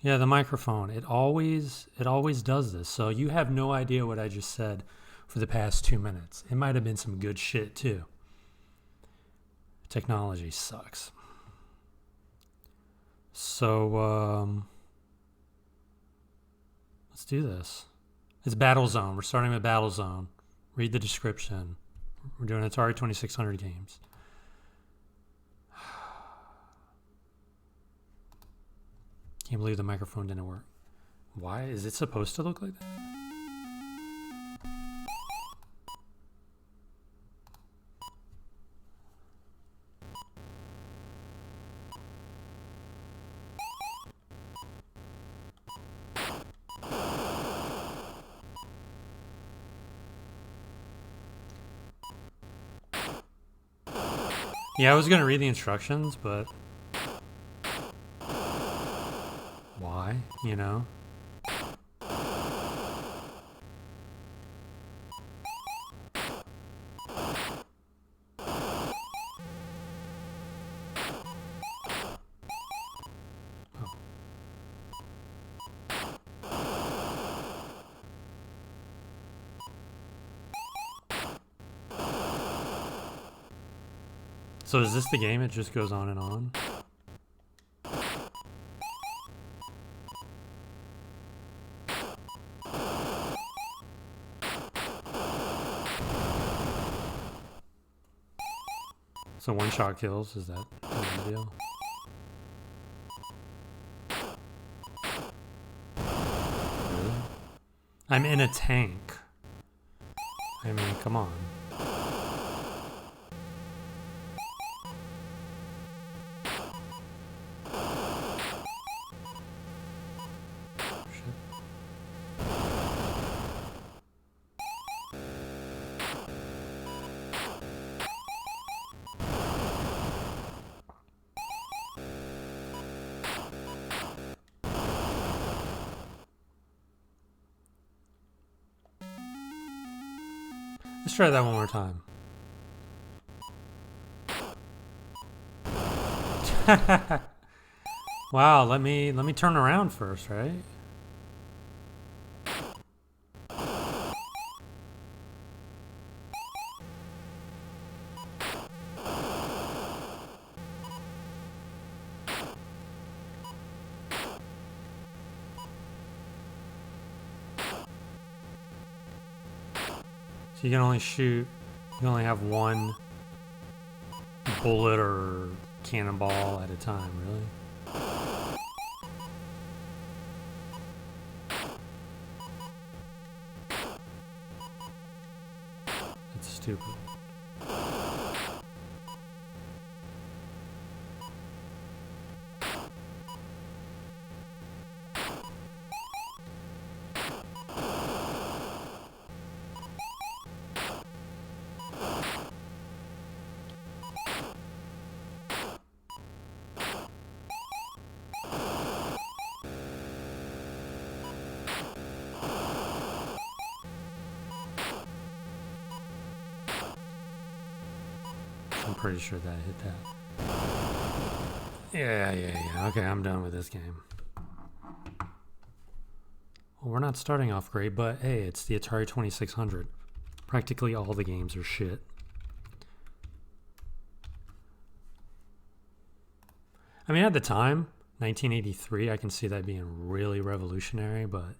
Yeah, the microphone. It always does this. So you have no idea what I just said for the past 2 minutes. It might have been some good shit too. Technology sucks. So let's do this. It's Battlezone. We're starting with Battlezone. Read the description. We're doing Atari 2600 games. Can't believe the microphone didn't work. Why? Is it supposed to look like that? Yeah, I was going to read the instructions, but why? You know? So is this the game? It just goes on and on? So one shot kills, is that the deal? Really? I'm in a tank. I mean, come on. Let's try that one more time. Wow, let me turn around first, right? So you can only shoot, you can only have one bullet or cannonball at a time, really? That's stupid. I'm pretty sure that hit that. Yeah. Okay, I'm done with this game. Well, we're not starting off great, but hey, it's the Atari 2600. Practically all the games are shit. I mean, at the time, 1983, I can see that being really revolutionary, but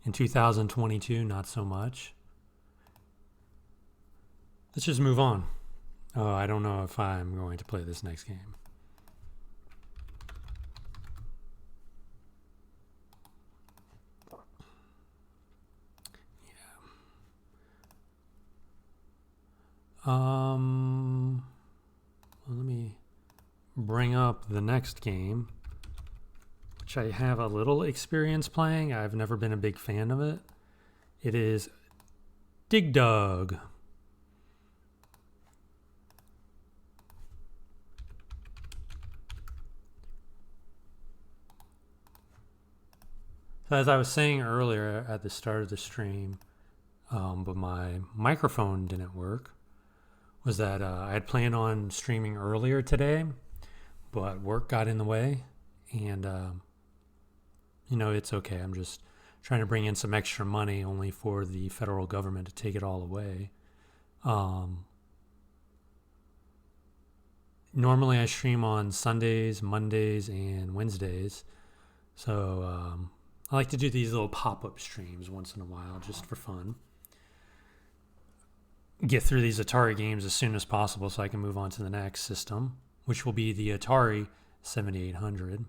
in 2022, not so much. Let's just move on. Oh, I don't know if I'm going to play this next game. Yeah. Well, let me bring up the next game, which I have a little experience playing. I've never been a big fan of it. It is Dig Dug. So as I was saying earlier at the start of the stream, but my microphone didn't work, was that I had planned on streaming earlier today, but work got in the way, and you know, it's okay. I'm just trying to bring in some extra money only for the federal government to take it all away. Normally I stream on Sundays, Mondays, and Wednesdays. So I like to do these little pop-up streams once in a while just for fun. Get through these Atari games as soon as possible so I can move on to the next system, which will be the Atari 7800.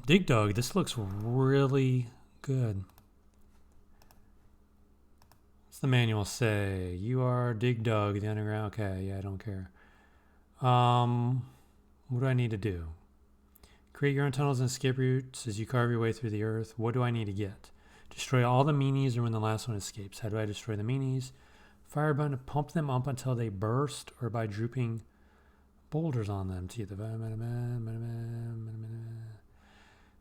Dig Dug, this looks really good. What's the manual say? You are Dig Dug, the underground. Okay, yeah, I don't care. What do I need to do? Create your own tunnels and escape routes as you carve your way through the earth. What do I need to get? Destroy all the meanies or when the last one escapes. How do I destroy the meanies? Fire a button to pump them up until they burst or by drooping boulders on them to get the...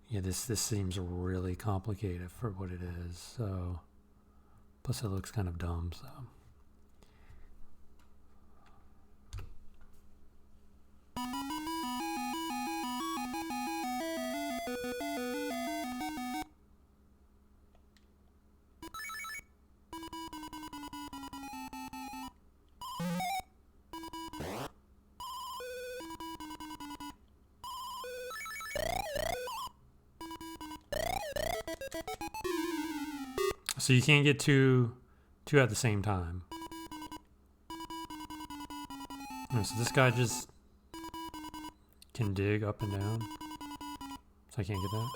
Yeah, this seems really complicated for what it is. So, plus it looks kind of dumb, so... So you can't get two at the same time. Oh, so this guy just can dig up and down. So I can't get that.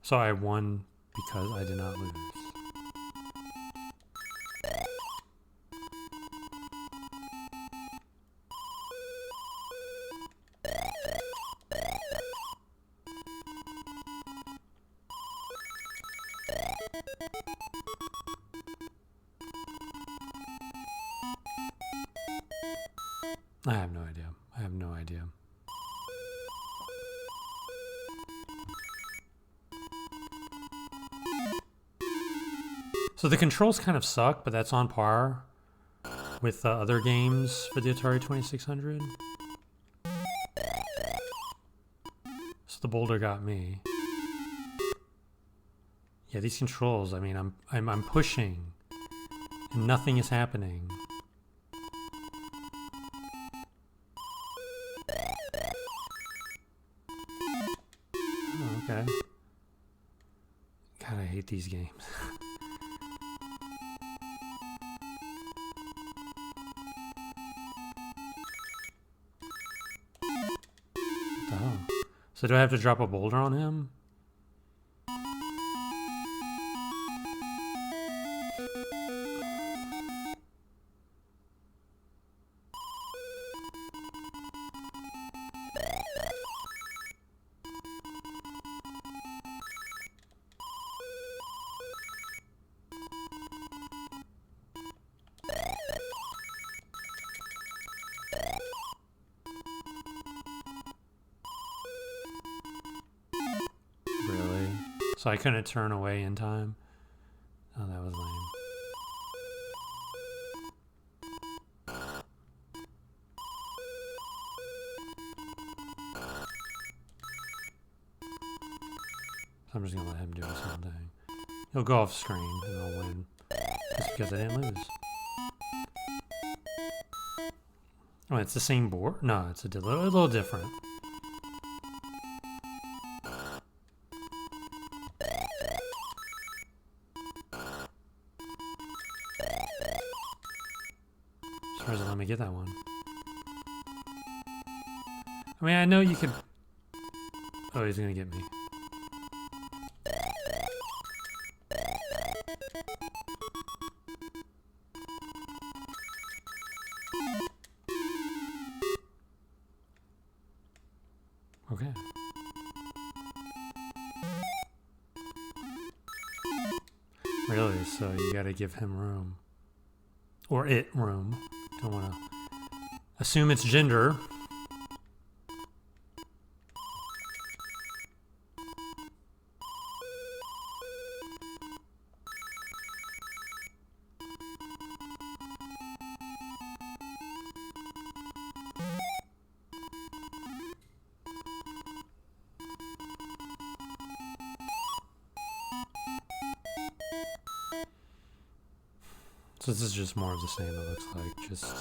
So I won because I did not lose. I have no idea. I have no idea. So the controls kind of suck, but that's on par with other games for the Atari 2600. So the boulder got me. Yeah, these controls, I mean, I'm pushing and nothing is happening. Oh, okay. God, I hate these games. What the hell? So do I have to drop a boulder on him? So I couldn't turn away in time. Oh, that was lame. So I'm just gonna let him do his own thing. He'll go off screen and I'll win. Just because I didn't lose. Oh, it's the same board? No, it's a little different. Let me get that one. I mean, I know you could... Oh, he's gonna get me. Okay. Really? So you gotta give him room. Or it room. Don't want to assume it's gender. So this is just more of the same, it looks like. Just...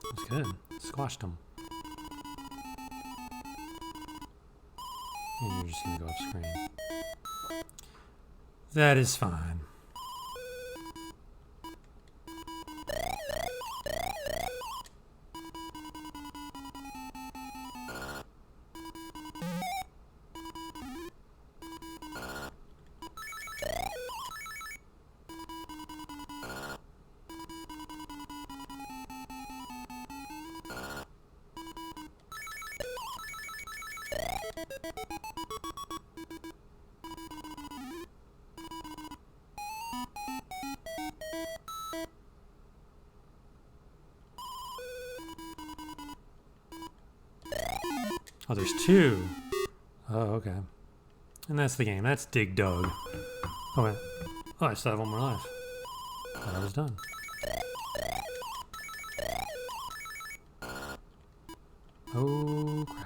That's good. Squashed them. And you're just gonna go off screen. That is fine. Oh, there's two. Oh, okay. And that's the game. That's Dig Dug. Oh, wait. Oh, I still have one more life. Thought I was done. Oh, crap.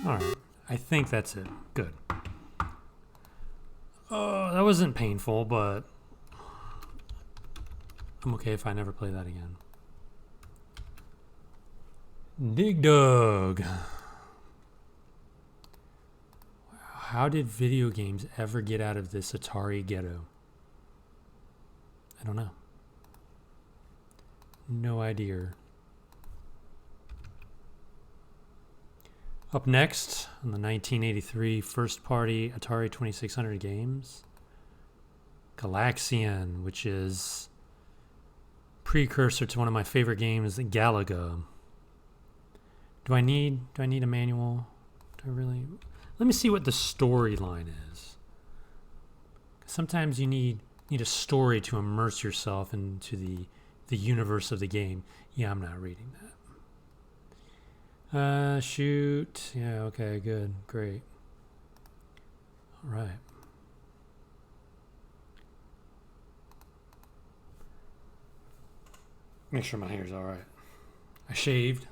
Alright, I think that's it. Good. Oh, that wasn't painful, but I'm okay if I never play that again. Dig Dug. How did video games ever get out of this Atari ghetto? I don't know. No idea. Up next, on the 1983 first-party Atari 2600 games, Galaxian, which is precursor to one of my favorite games, Galaga. Do I need a manual? Do I really? Let me see what the storyline is. Sometimes you need a story to immerse yourself into the universe of the game. Yeah, I'm not reading that. Shoot. Yeah, okay, good. Great. All right. Make sure my hair's all right. I shaved,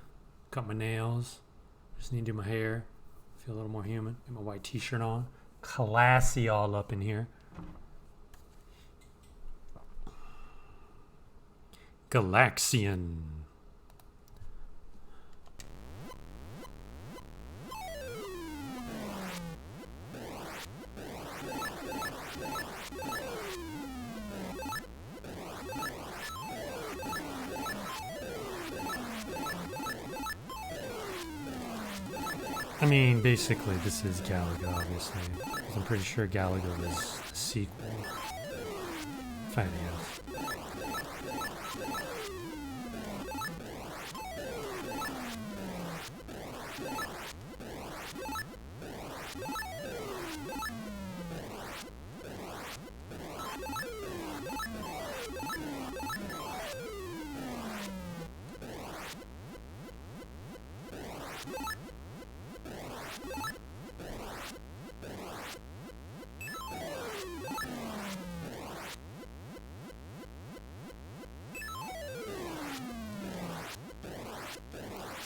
cut my nails. Just need to do my hair. Feel a little more human. Get my white t-shirt on. Classy all up in here. Galaxian. I mean, basically, this is Galaga, obviously. I'm pretty sure Galaga was the sequel. If I had to guess.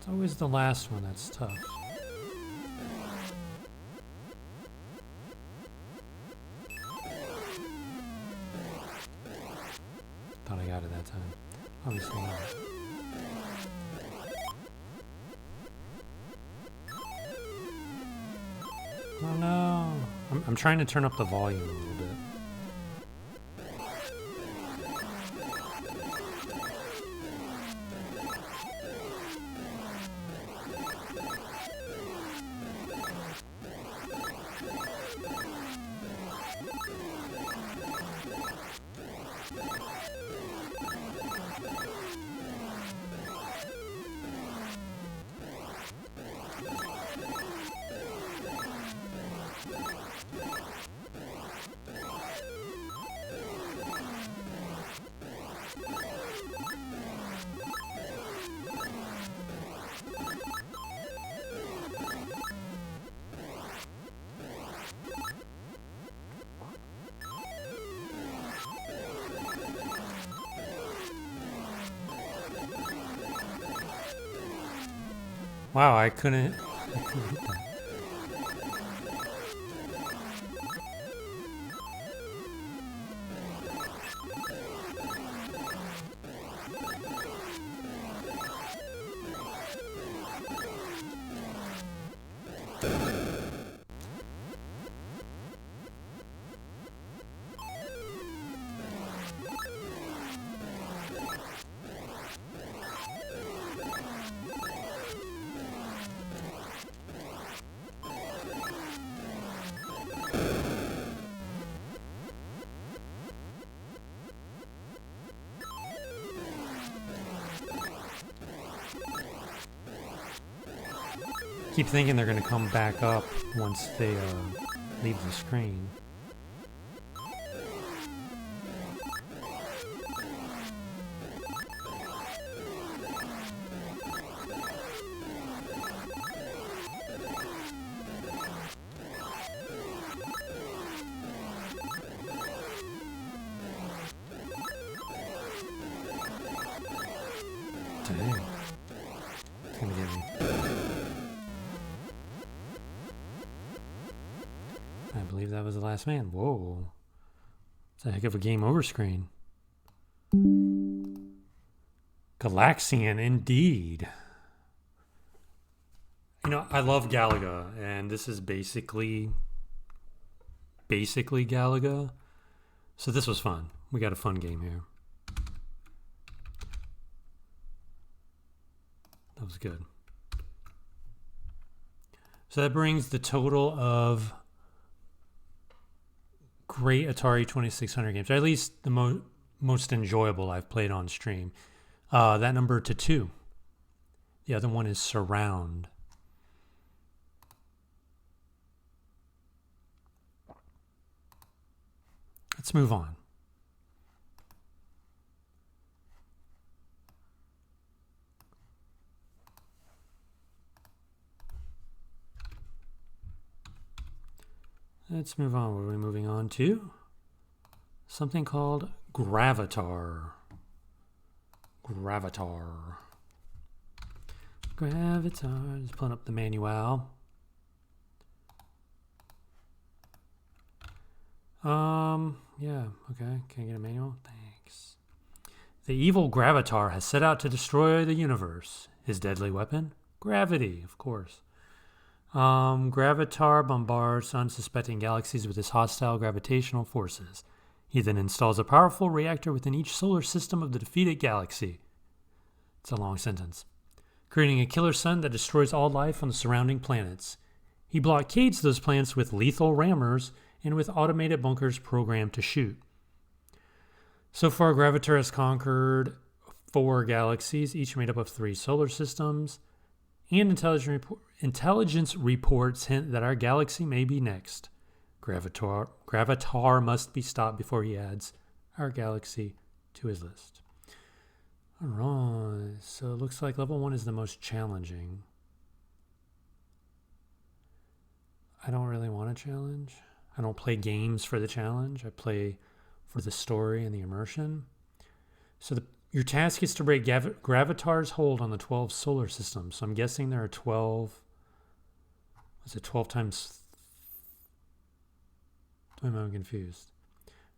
It's always the last one that's tough. Thought I got it that time. Obviously not. Oh no! I'm trying to turn up the volume a little bit. Wow, I couldn't hit that. Keep thinking they're going to come back up once they leave the screen. Dang. It's going to get me. I believe that was the last man. Whoa. It's a heck of a game over screen. Galaxian, indeed. You know, I love Galaga, and this is basically Galaga. So this was fun. We got a fun game here. That was good. So that brings the total of great Atari 2600 games, or at least the most enjoyable I've played on stream. That number to 2. The other one is Surround. Let's move on. Let's move on. What are we moving on to? Something called Gravatar. Gravitar. Just pulling up the manual. Yeah, okay. Can I get a manual? Thanks. The evil Gravatar has set out to destroy the universe. His deadly weapon? Gravity, of course. Gravitar bombards unsuspecting galaxies with his hostile gravitational forces. He then installs a powerful reactor within each solar system of the defeated galaxy. It's a long sentence. Creating a killer sun that destroys all life on the surrounding planets. He blockades those planets with lethal rammers and with automated bunkers programmed to shoot. So far, Gravitar has conquered 4 galaxies, each made up of 3 solar systems, and intelligence reports hint that our galaxy may be next. Gravitar must be stopped before he adds our galaxy to his list. All right, so it looks like level 1 is the most challenging. I don't really want a challenge. I don't play games for the challenge. I play for the story and the immersion. So your task is to break Gravitar's hold on the 12 solar systems. So I'm guessing there are 12... Was it 12 times... I'm confused.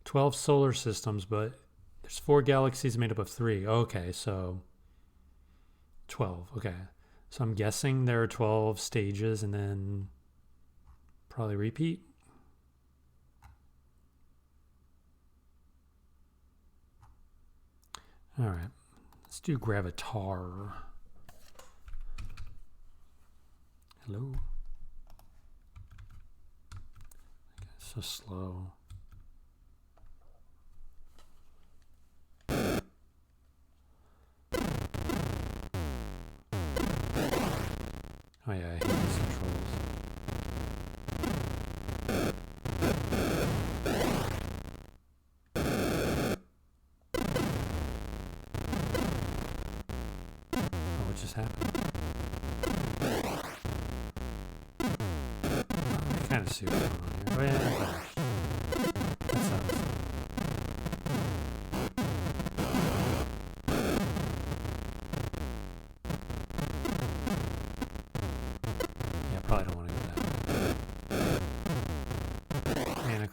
12 solar systems, but there's 4 galaxies made up of 3. Okay, so 12. Okay. So I'm guessing there are 12 stages and then probably repeat. All right. Let's do Gravitar. Hello. So slow. Oh yeah, I hate these controls. Oh, what just happened? I kind of see what's going on here. Oh yeah, I crashed. That sucks.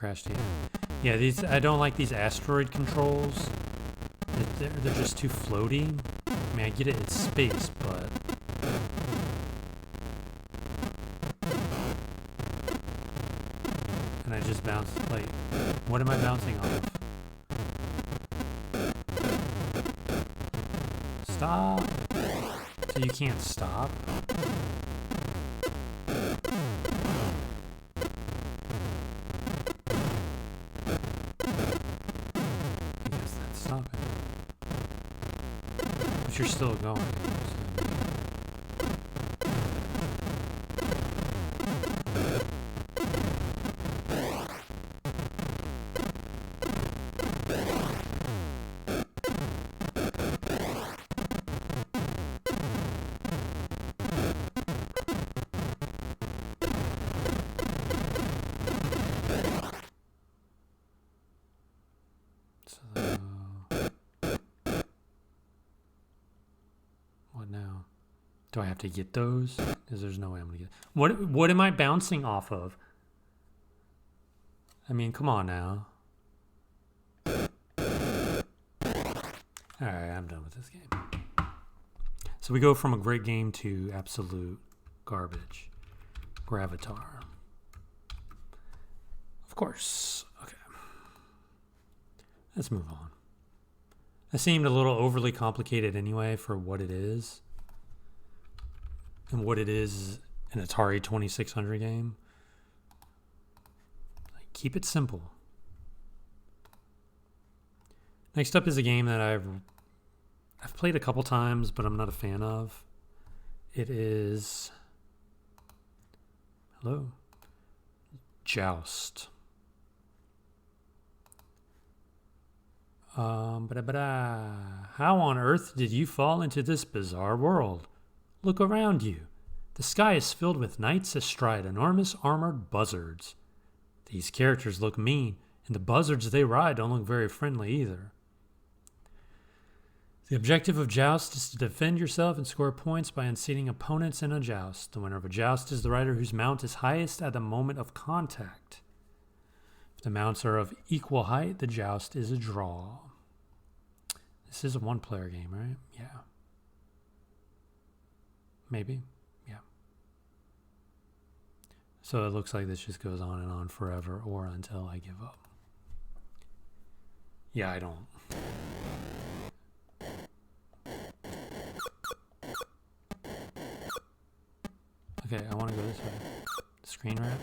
crashed here. Yeah, these I don't like these asteroid controls. They're just too floaty. I mean, I get it, it's space, but and I just bounce. Like, what am I bouncing off? Stop. So you can't stop. You're still going. Do I have to get those? Because there's no way I'm gonna get. What am I bouncing off of? I mean, come on now. Alright, I'm done with this game. So we go from a great game to absolute garbage. Gravitar. Of course. Okay. Let's move on. That seemed a little overly complicated anyway for what it is. And what it is an Atari 2600 game. Like, keep it simple. Next up is a game that I've played a couple times, but I'm not a fan of. It is... Hello? Joust. How on earth did you fall into this bizarre world? Look around you. The sky is filled with knights astride enormous armored buzzards. These characters look mean, and the buzzards they ride don't look very friendly either. The objective of Joust is to defend yourself and score points by unseating opponents in a joust. The winner of a joust is the rider whose mount is highest at the moment of contact. If the mounts are of equal height, the joust is a draw. This is a one-player game, right? Yeah. Maybe. Yeah. So it looks like this just goes on and on forever or until I give up. Yeah, I don't. Okay, I want to go this way. Screen wrap.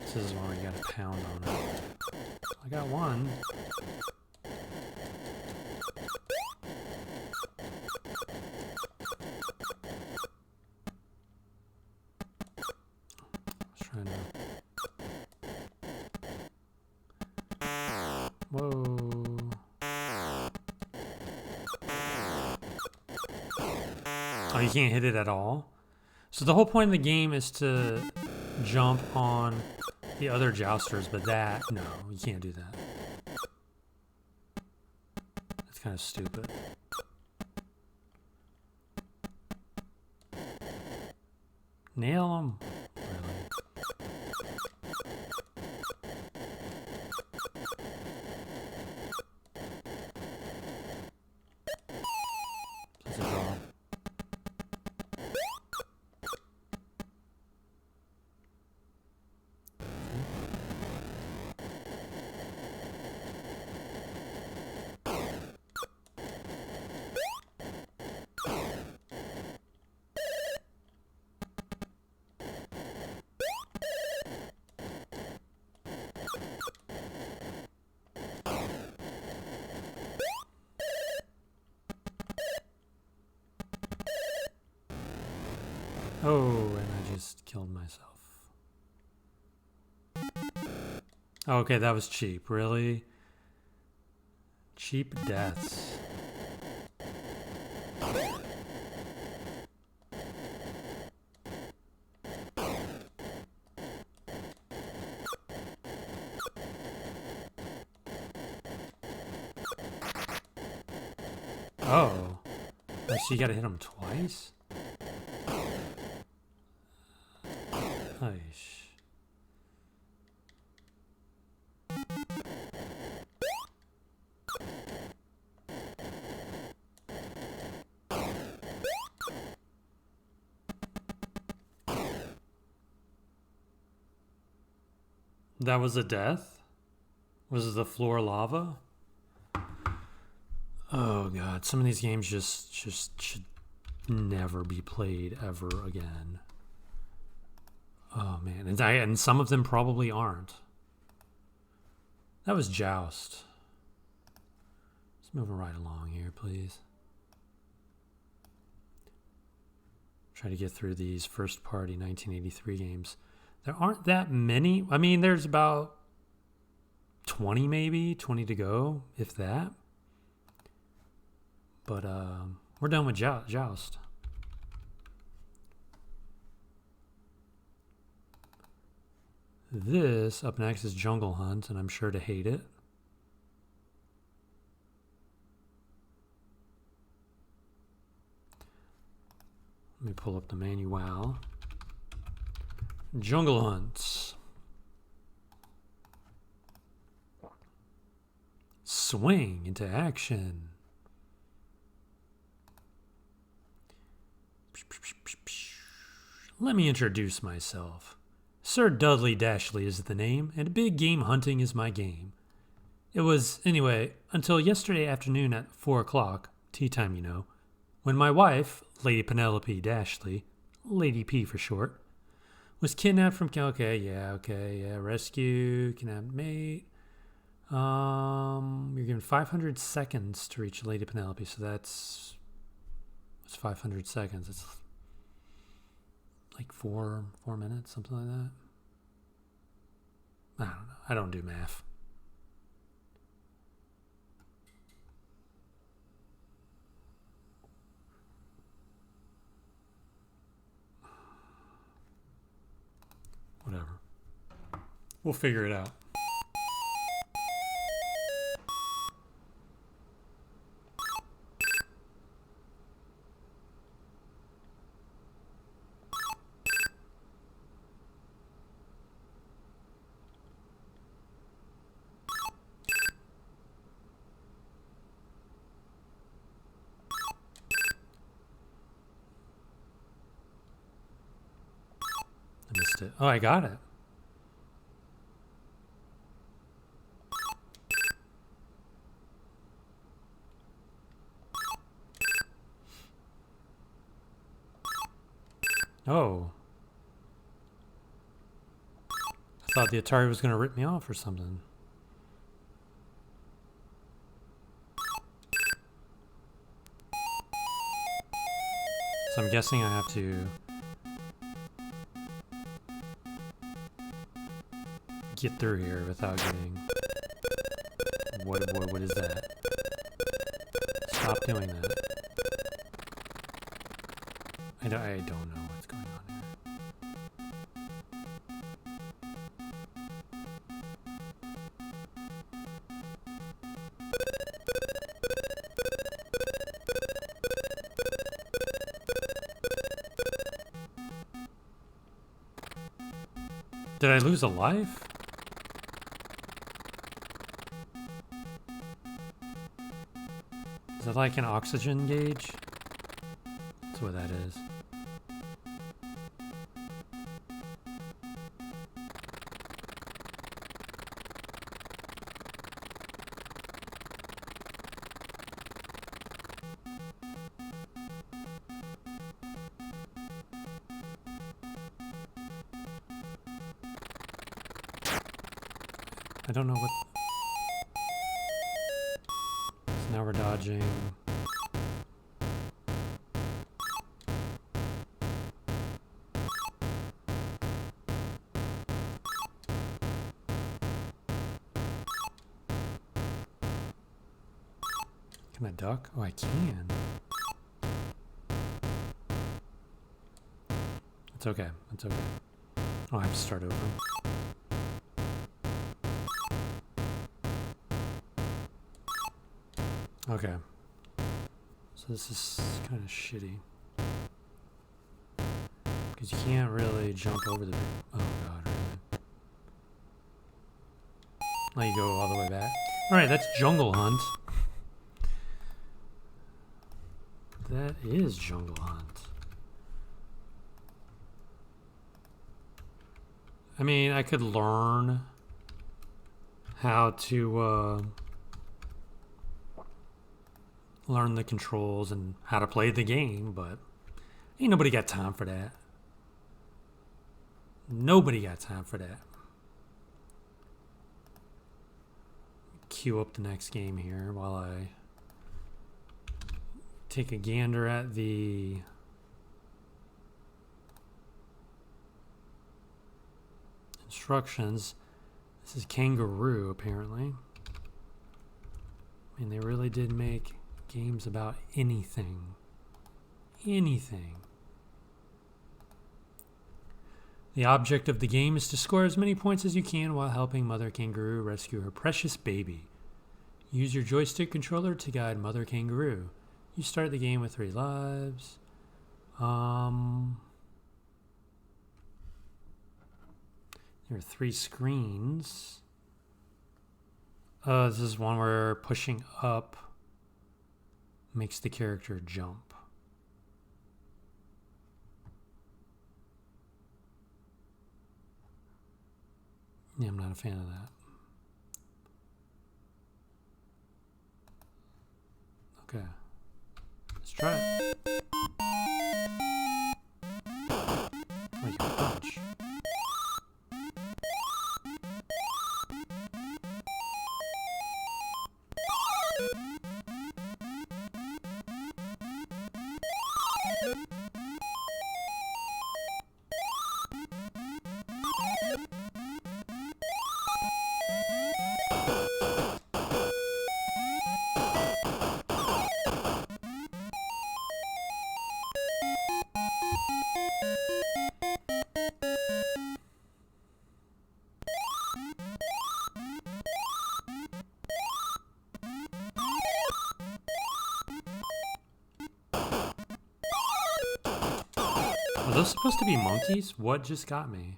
This is where we got to pound on it. I got one. Whoa. Oh, you can't hit it at all? So the whole point of the game is to jump on the other jousters, but that, no, you can't do that. That's kind of stupid. Nail them. Really? That's a draw. Oh, and I just killed myself. Okay, that was cheap. Really? Cheap deaths. Oh. Oh, so you gotta hit him twice? Nice. That was a death? Was the floor lava? Oh god, some of these games just should never be played ever again. Oh man, and some of them probably aren't. That was Joust. Let's move right along here, please. Try to get through these first party 1983 games. There aren't that many. I mean, there's about 20 maybe, 20 to go, if that. But we're done with Joust. This up next is Jungle Hunt, and I'm sure to hate it. Let me pull up the manual. Jungle Hunt. Swing into action. Let me introduce myself. Sir Dudley Dashley is the name, and big game hunting is my game. It was, anyway, until yesterday afternoon at 4 o'clock, tea time, you know, when my wife, Lady Penelope Dashley, Lady P for short, was kidnapped from... rescue, kidnapped mate. You're given 500 seconds to reach Lady Penelope, so that's 500 seconds. It's like 4 minutes, something like that. I don't know. I don't do math. Whatever. We'll figure it out. Oh, I got it. Oh. I thought the Atari was going to rip me off or something. So I'm guessing I have to get through here without getting... What is that? Stop doing that. I don't know what's going on here. Did I lose a life? Is that like an oxygen gauge? That's what that is. I don't know what... So now we're dodging. Can I duck? Oh, I can. It's okay. It's okay. Oh, I have to start over. Okay. So this is kind of shitty. Because you can't really jump over the... Oh god, really? Let you go all the way back. Alright, that's Jungle Hunt. That is Jungle Hunt. I mean, I could learn how to learn the controls and how to play the game, but ain't nobody got time for that. Nobody got time for that. Queue up the next game here while I take a gander at the instructions. This is Kangaroo, apparently. I mean, they really did make games about anything. Anything. The object of the game is to score as many points as you can while helping Mother Kangaroo rescue her precious baby. Use your joystick controller to guide Mother Kangaroo. You start the game with 3 lives. There are 3 screens. This is one where pushing up makes the character jump. Yeah, I'm not a fan of that. Okay. Let's try it. Like a punch. Are those supposed to be monkeys? What just got me?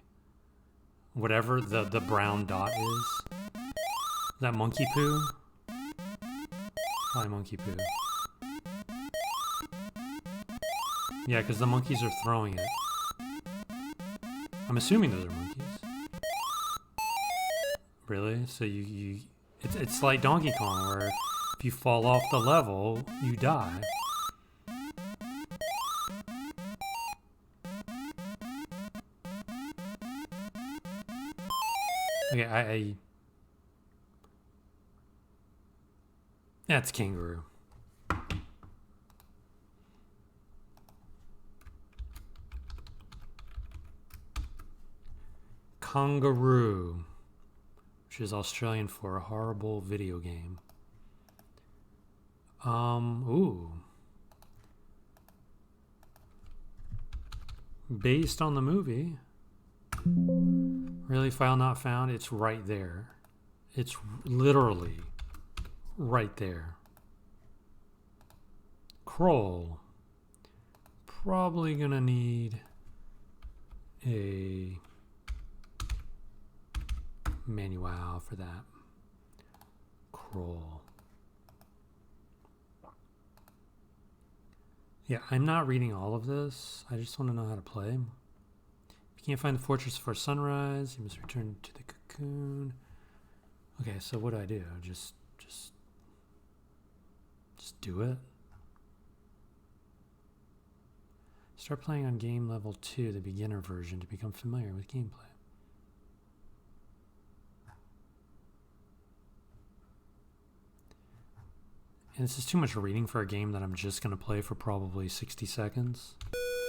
Whatever the brown dot is. Is that monkey poo? Probably monkey poo. Yeah, because the monkeys are throwing it. I'm assuming those are monkeys. Really? So it's like Donkey Kong, where if you fall off the level, you die. Okay, that's Kangaroo. Kangaroo, which is Australian for a horrible video game. Ooh. Based on the movie. Really, file not found? It's right there. It's literally right there. Kroll. Probably gonna need a manual for that. Kroll. Yeah, I'm not reading all of this. I just want to know how to play. If you can't find the fortress before sunrise, you must return to the cocoon. Okay, so what do? Just do it. Start playing on game level 2, the beginner version, to become familiar with gameplay. And this is too much reading for a game that I'm just going to play for probably 60 seconds.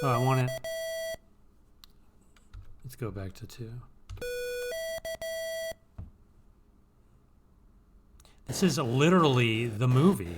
Oh, I want it. Let's go back to 2. This is literally the movie.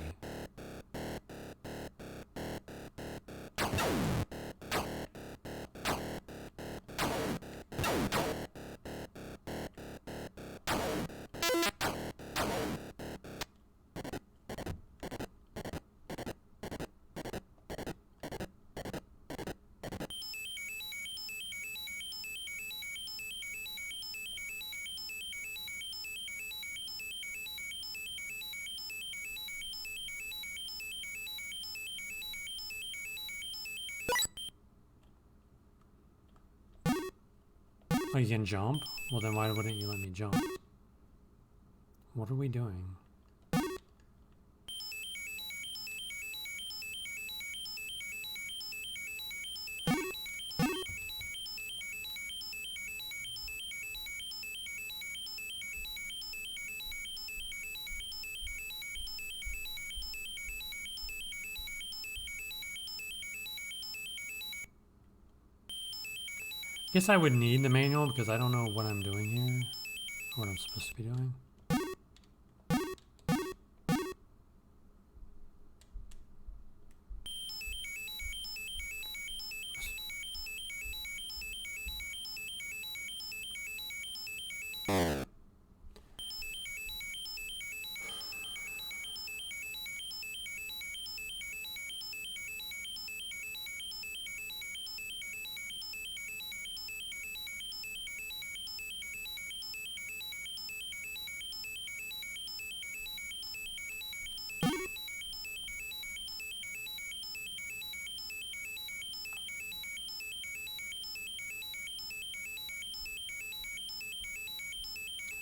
Oh, you can jump? Well, then why wouldn't you let me jump? What are we doing? Guess I would need the manual because I don't know what I'm doing here, or what I'm supposed to be doing.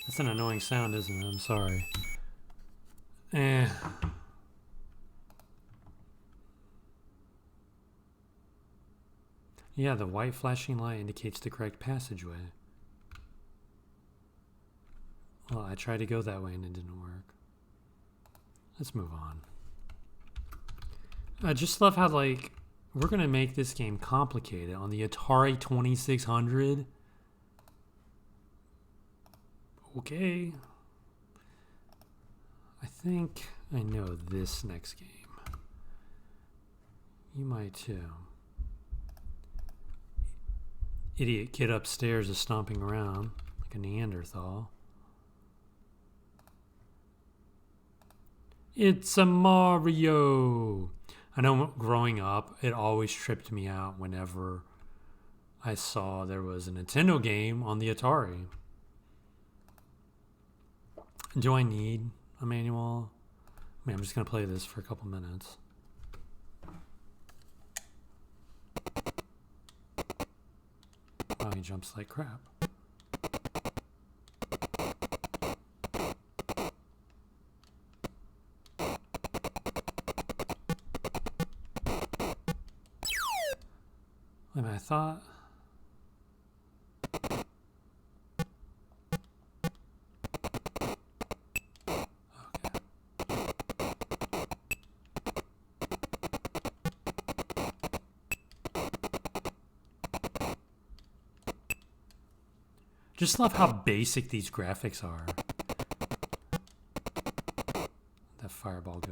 That's an annoying sound, isn't it? I'm sorry. Yeah, the white flashing light indicates the correct passageway. Well, I tried to go that way and it didn't work. Let's move on. I just love how, like, we're going to make this game complicated on the Atari 2600. Okay. I think I know this next game. You might too. Idiot kid upstairs is stomping around like a Neanderthal. It's a Mario! I know growing up, it always tripped me out whenever I saw there was a Nintendo game on the Atari. Do I need a manual? I mean, I'm just going to play this for a couple minutes. Wow, he jumps like crap. Wait a minute, I thought... Just love how basic these graphics are. That fireball go.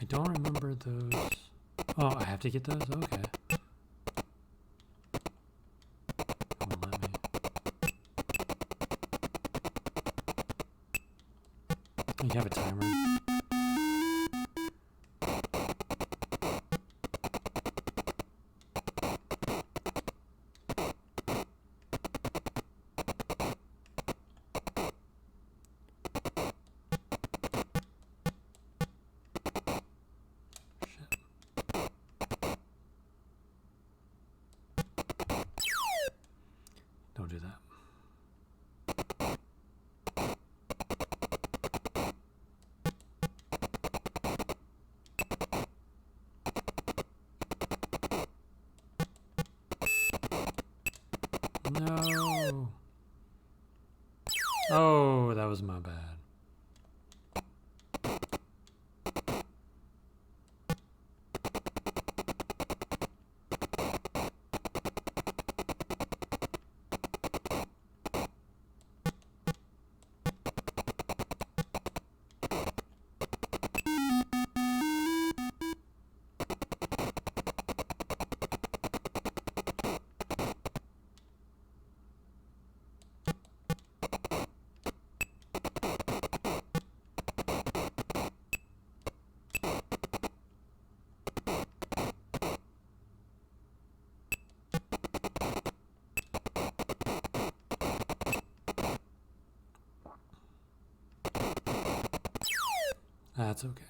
I don't remember those. Oh, I have to get those? Okay. Won't let me. Oh, you have a timer. Don't do that. No. Oh, that was my bad. That's okay.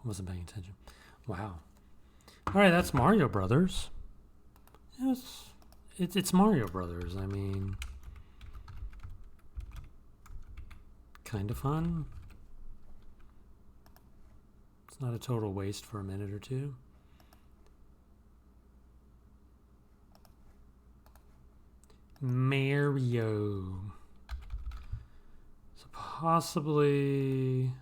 Wasn't paying attention. Wow. All right, that's Mario Brothers. Yes, it's Mario Brothers. I mean, kind of fun. It's not a total waste for a minute or two. Mario. So possibly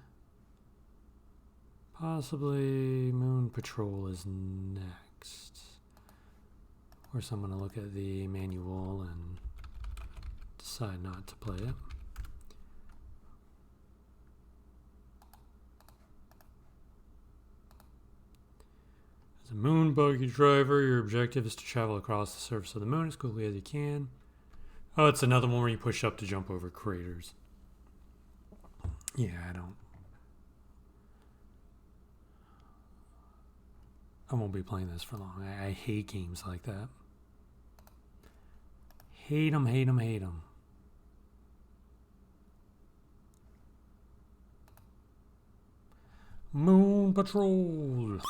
Moon Patrol is next. Or so I'm going to look at the manual and decide not to play it. As a moon buggy driver, your objective is to travel across the surface of the moon as quickly as you can. Oh, it's another one where you push up to jump over craters. Yeah, I won't be playing this for long. I hate games like that. Hate them, hate them, hate them. Moon Patrol.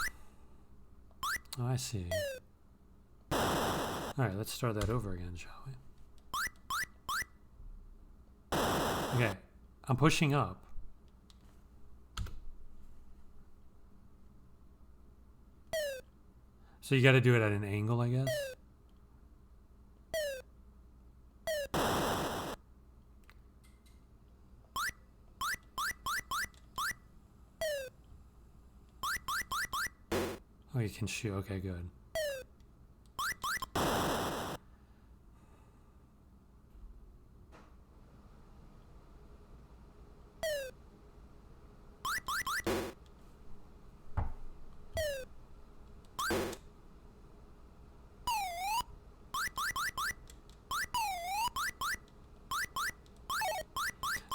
Oh, I see. Alright, let's start that over again, shall we? Okay, I'm pushing up. So you got to do it at an angle, I guess. Oh, you can shoot. Okay, good.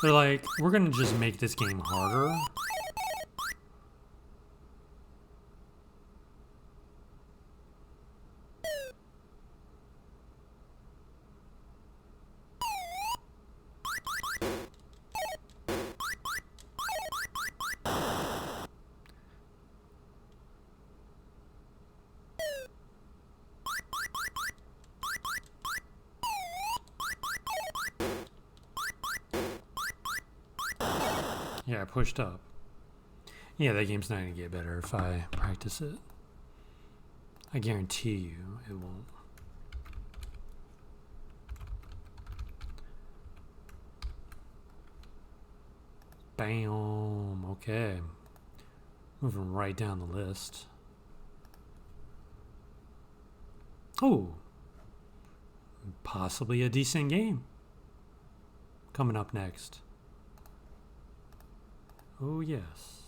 They're like, we're gonna just make this game harder. Yeah, I pushed up. Yeah, that game's not gonna get better if I practice it. I guarantee you it won't. Bam. Okay. Moving right down the list. Oh. Possibly a decent game. Coming up next. Oh, yes.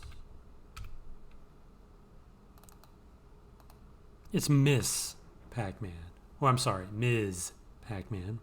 It's Miss Pac-Man. Oh, I'm sorry, Ms. Pac-Man.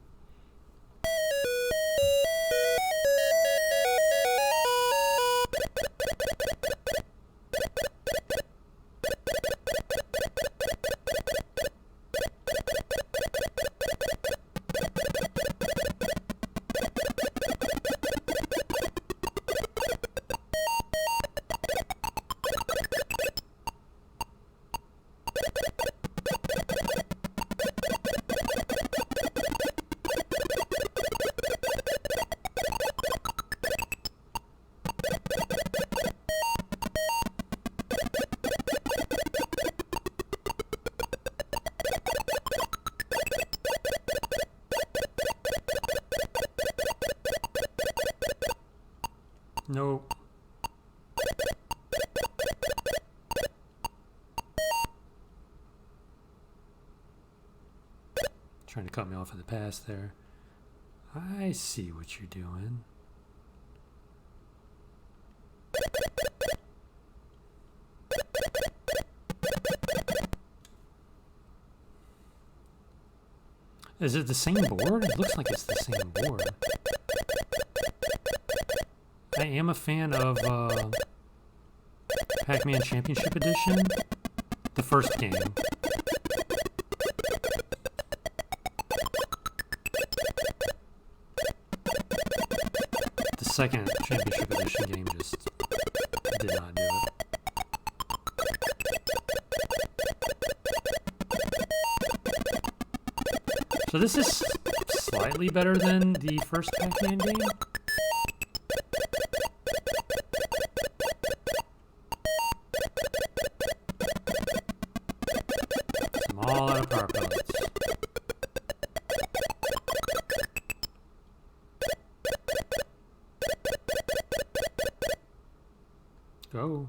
Nope. Trying to cut me off in the pass there. I see what you're doing. Is it the same board? It looks like it's the same board. I am a fan of Pac-Man Championship Edition, the first game. The second Championship Edition game just did not do it. So this is slightly better than the first Pac-Man game. I'm all out of power pellets. Go.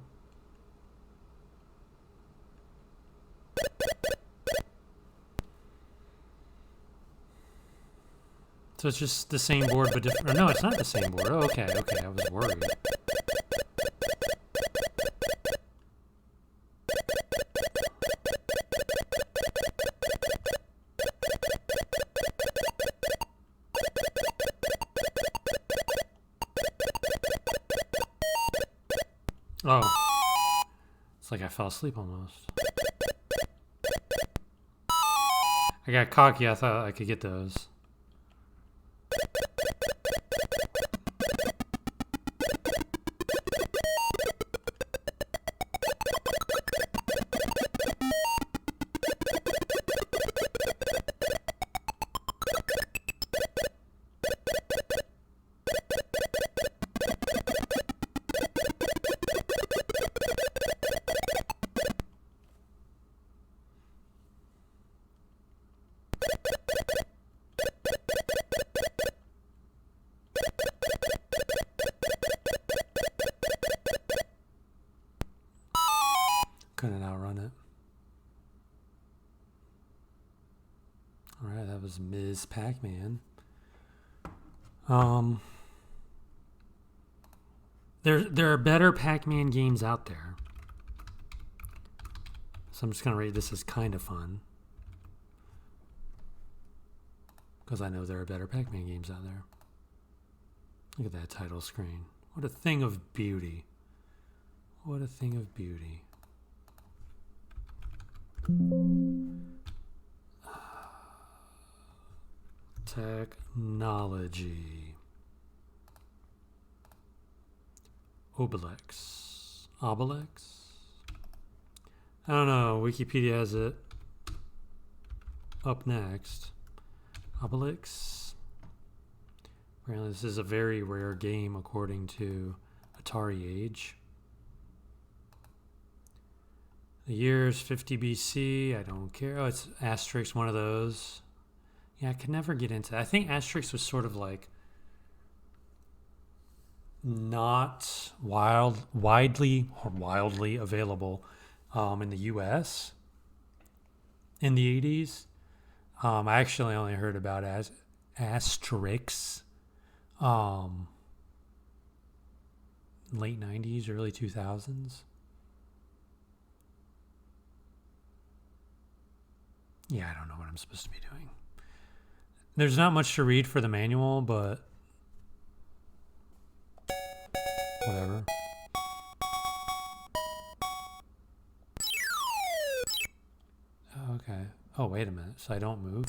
So it's just the same board, but different. Or no, it's not the same board. Oh, okay, okay. I was worried. Oh. It's like I fell asleep almost. I got cocky. I thought I could get those. Couldn't outrun it. Alright, that was Ms. Pac-Man. There are better Pac-Man games out there. So I'm just gonna rate this as kind of fun. Because I know there are better Pac-Man games out there. Look at that title screen. What a thing of beauty. What a thing of beauty. Technology. Obelix. Obelix? I don't know. Wikipedia has it up next. Obelix. Apparently this is a very rare game according to Atari Age. The year is 50 BC. I don't care. Oh, it's Asterix, one of those. Yeah, I could never get into that. I think Asterix was sort of like not widely available in the US in the 80s. I actually only heard about Asterix late 90s, early 2000s. Yeah, I don't know what I'm supposed to be doing. There's not much to read for the manual, but whatever. Oh, okay. Oh, wait a minute. So I don't move?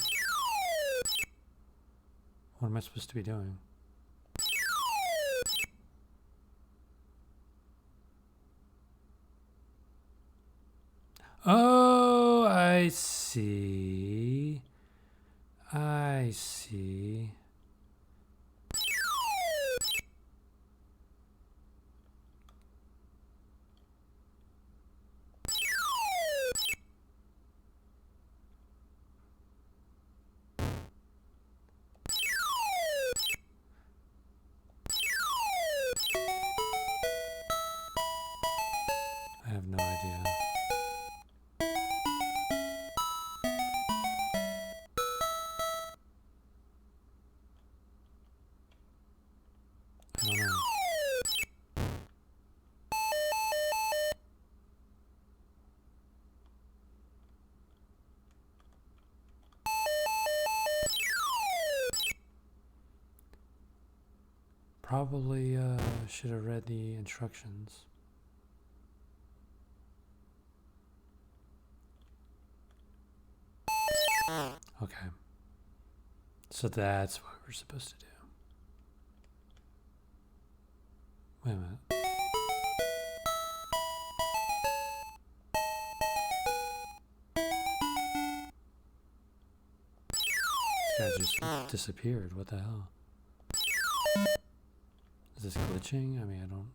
What am I supposed to be doing? Oh, I see. I see. Probably should have read the instructions. Okay. So that's what we're supposed to do. Wait a minute. This guy just disappeared. What the hell? Is this glitching? I mean, I don't...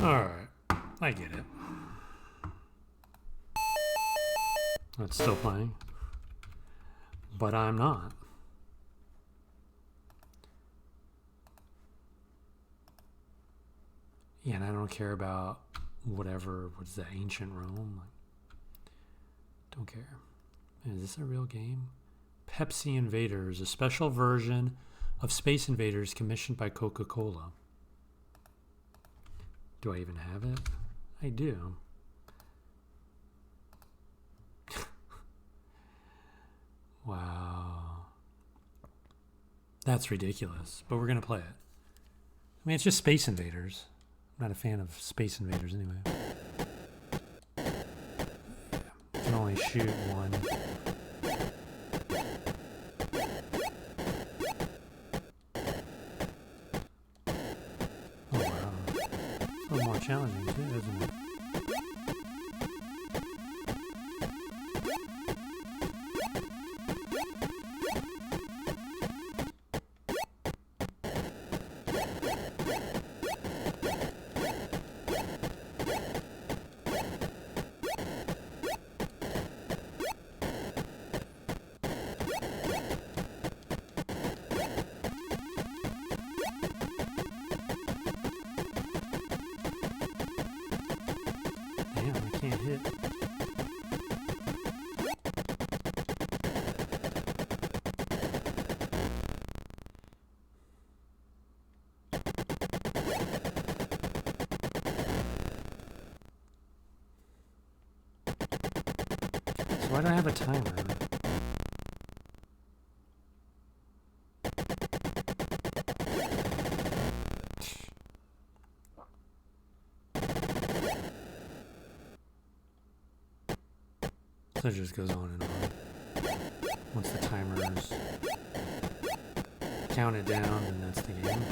Alright, I get it. It's still playing, but I'm not. Yeah, and I don't care about whatever, what's that, ancient Rome? Like, don't care. Is this a real game? Pepsi Invaders, a special version of Space Invaders commissioned by Coca-Cola. Do I even have it? I do. Wow. That's ridiculous, but we're going to play it. I mean, it's just Space Invaders. I'm not a fan of Space Invaders anyway. You can only shoot one. Oh, wow. It's a little more challenging too, isn't it? Why do I have a timer? So it just goes on and on. Once the timer's counted down, then that's the game.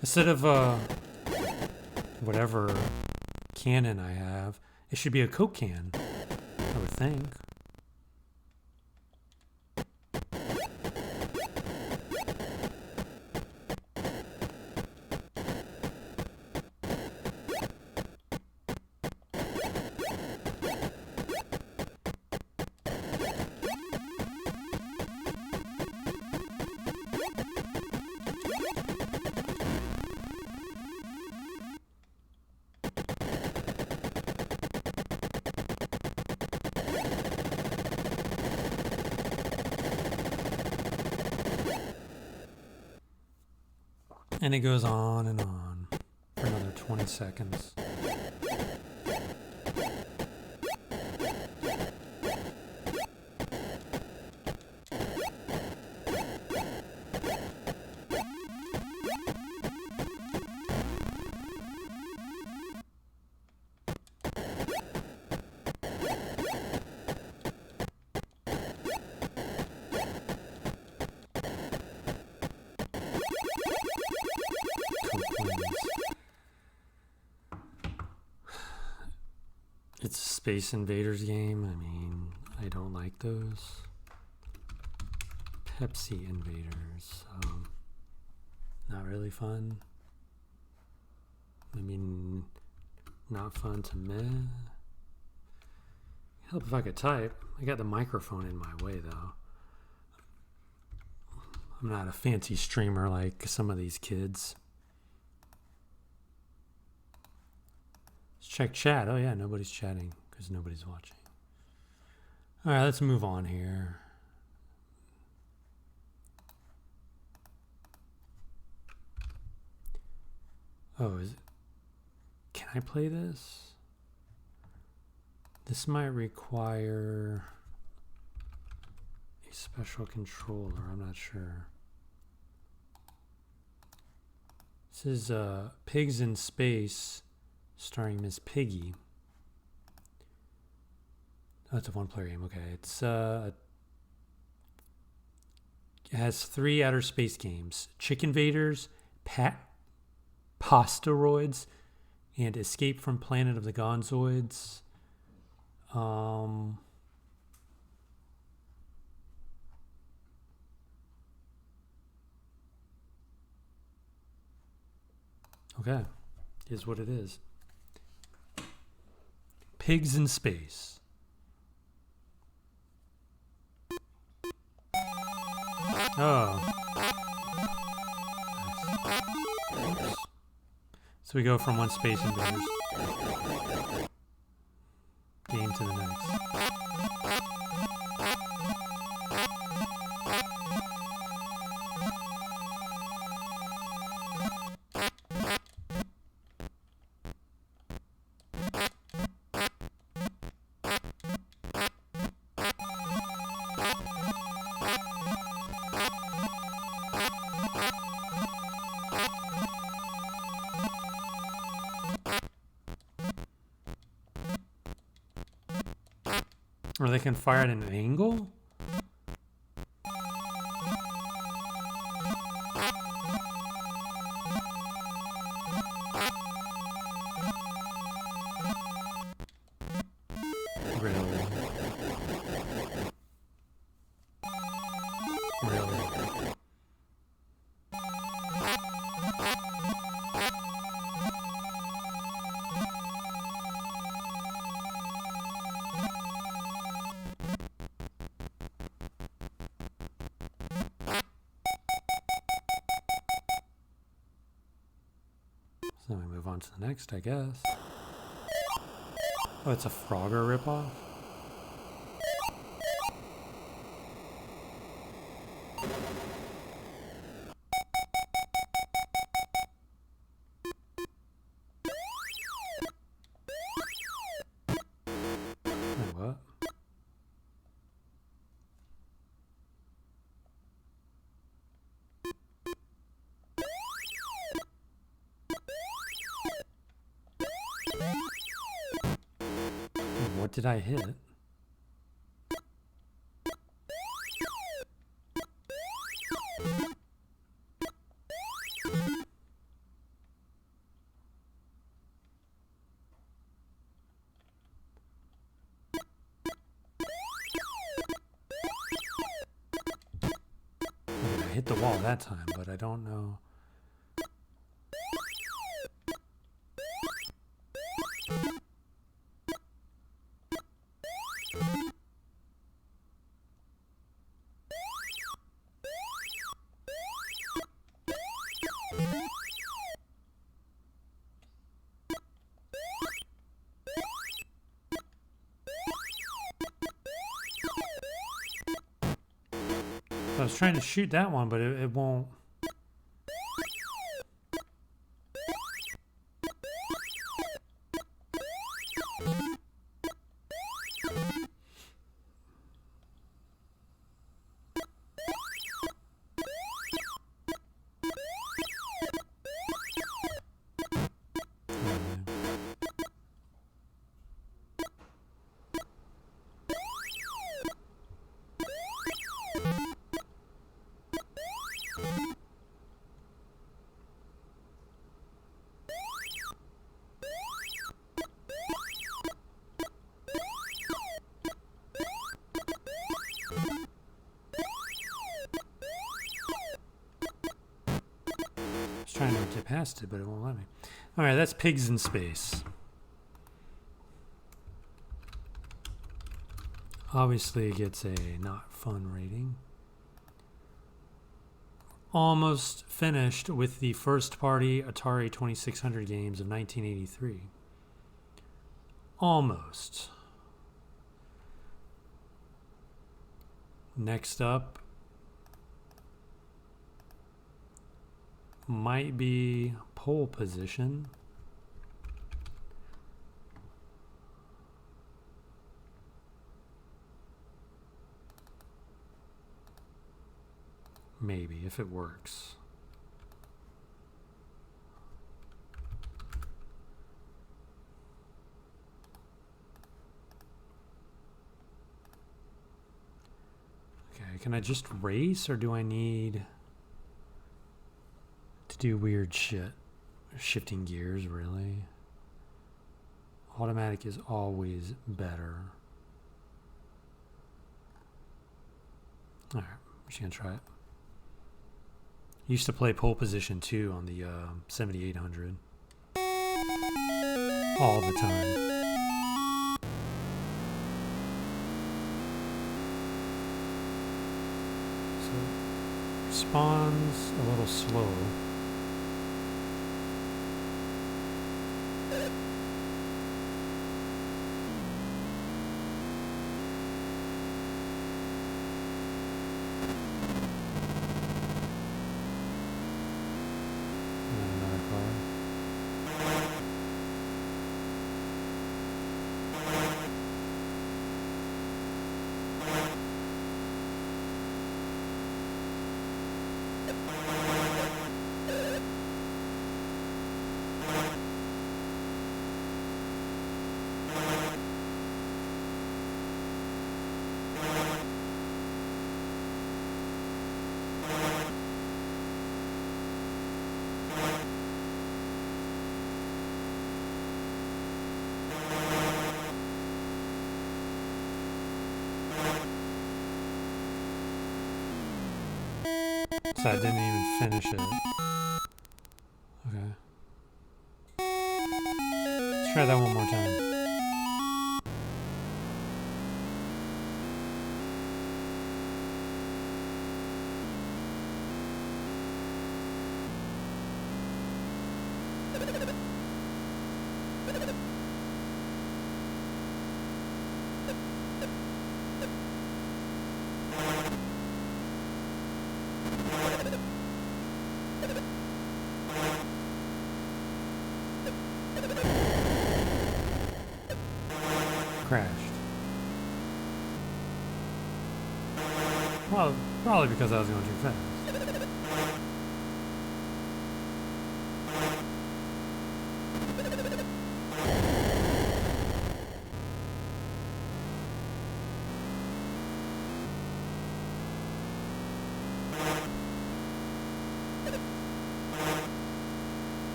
Instead of whatever cannon I have, it should be a Coke can, I would think. And it goes on and on for another 20 seconds. It's a Space Invaders game. I mean, I don't like those. Pepsi Invaders, so not really fun. I mean, not fun to me. Help if I could type. I got the microphone in my way though. I'm not a fancy streamer like some of these kids. Let's check chat. Oh yeah, nobody's chatting because nobody's watching. All right, let's move on here. Oh, is it? Can I play this? This might require a special controller. I'm not sure. This is Pigs in Space, starring Miss Piggy. Oh, it's a one-player game. Okay, it's it has 3 outer space games: Chicken Invaders, Pasteroids, and Escape from Planet of the Gonzoids. Okay, is what it is. Pigs in Space. Oh. Nice. So we go from one Space Invaders game to the next. Or they can fire at an angle? Really? Really? So we move on to the next, I guess. Oh, it's a Frogger ripoff? Oh, what? What did I hit? I hit the wall that time, but I don't know. I was trying to shoot that one, but it won't. to get past it, but it won't let me. All right, that's Pigs in Space. Obviously, it gets a not fun rating. Almost finished with the first-party Atari 2600 games of 1983. Almost. Next up might be Pole Position. Maybe, if it works. Okay, can I just race, or do I need to do weird shit? Shifting gears, really? Automatic is always better. Alright, I'm just gonna try it. Used to play Pole Position too on the 7800 all the time. So responds a little slow. So I didn't even finish it. Okay. Let's try that one more time. Crashed. Well, probably because I was going too fast.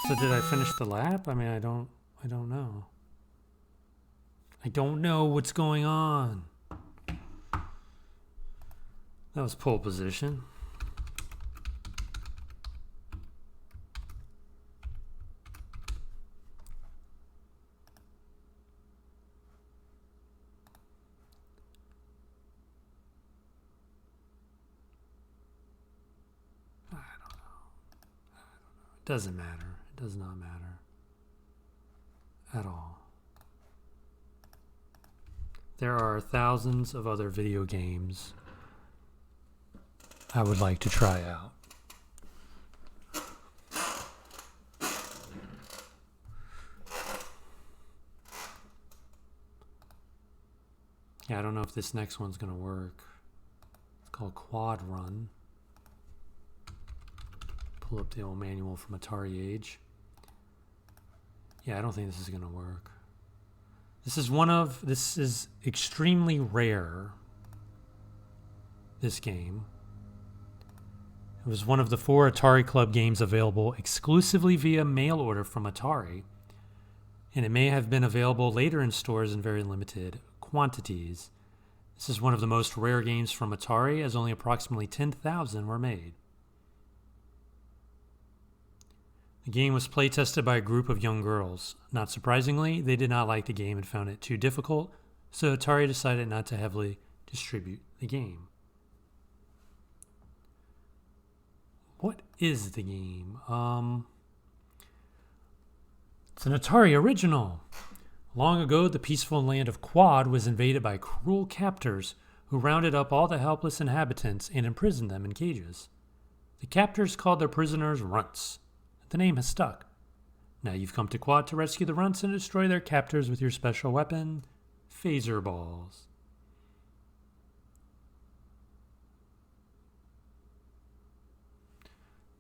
So did I finish the lap? I mean, I don't know. I don't know what's going on. That was Pole Position. I don't know. It doesn't matter. It does not matter at all. There are thousands of other video games I would like to try out. Yeah, I don't know if this next one's going to work. It's called Quad Run. Pull up the old manual from Atari Age. Yeah, I don't think this is going to work. This is extremely rare, this game. It was one of the 4 Atari Club games available exclusively via mail order from Atari and it may have been available later in stores in very limited quantities. This is one of the most rare games from Atari, as only approximately 10,000 were made. The game was playtested by a group of young girls. Not surprisingly, they did not like the game and found it too difficult, so Atari decided not to heavily distribute the game. What is the game? It's an Atari original. Long ago, the peaceful land of Quad was invaded by cruel captors who rounded up all the helpless inhabitants and imprisoned them in cages. The captors called their prisoners runts. The name has stuck. Now you've come to Quad to rescue the runts and destroy their captors with your special weapon, phaser balls.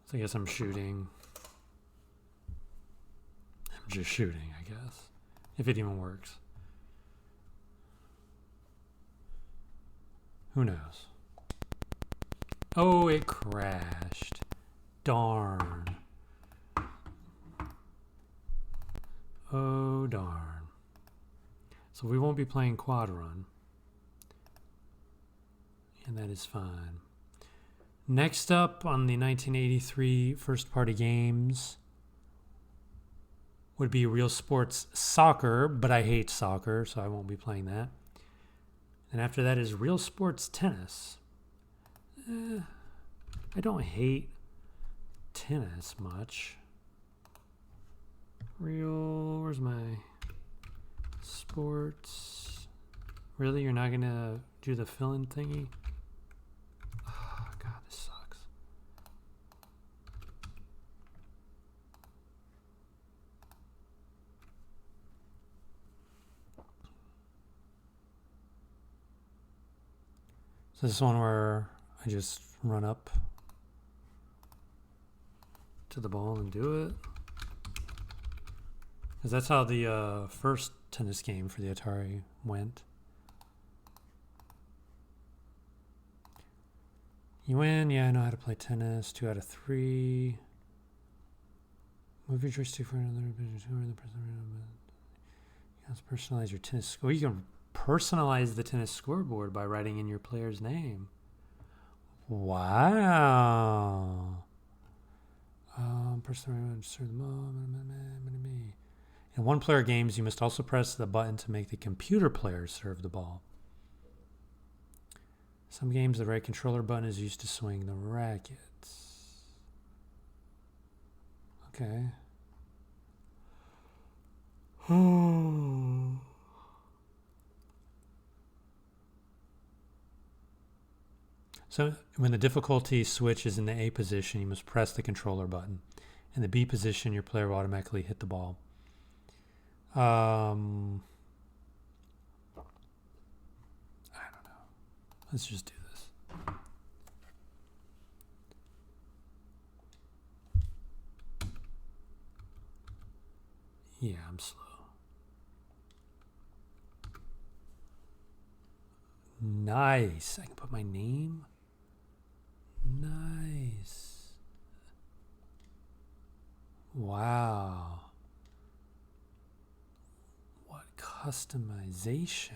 So I guess I'm shooting. I'm just shooting, I guess. If it even works. Who knows? Oh, it crashed. Darn. Oh, darn. So we won't be playing Quad Run. And that is fine. Next up on the 1983 first-party games would be RealSports Soccer, but I hate soccer, so I won't be playing that. And after that is RealSports Tennis. I don't hate tennis much. Where's my sports? Really? You're not going to do the fill-in thingy? Oh, God, this sucks. So this is one where I just run up to the ball and do it. Because that's how the first tennis game for the Atari went. You win. Yeah, I know how to play tennis. 2 out of 3. Move your joystick for another. You can personalize your tennis score. You can personalize the tennis scoreboard by writing in your player's name. Wow. In one-player games, you must also press the button to make the computer player serve the ball. Some games, the right controller button is used to swing the rackets. Okay. So when the difficulty switch is in the A position, you must press the controller button. In the B position, your player will automatically hit the ball. I don't know. Let's just do this. Yeah, I'm slow. Nice. I can put my name. Nice. Wow. What customization.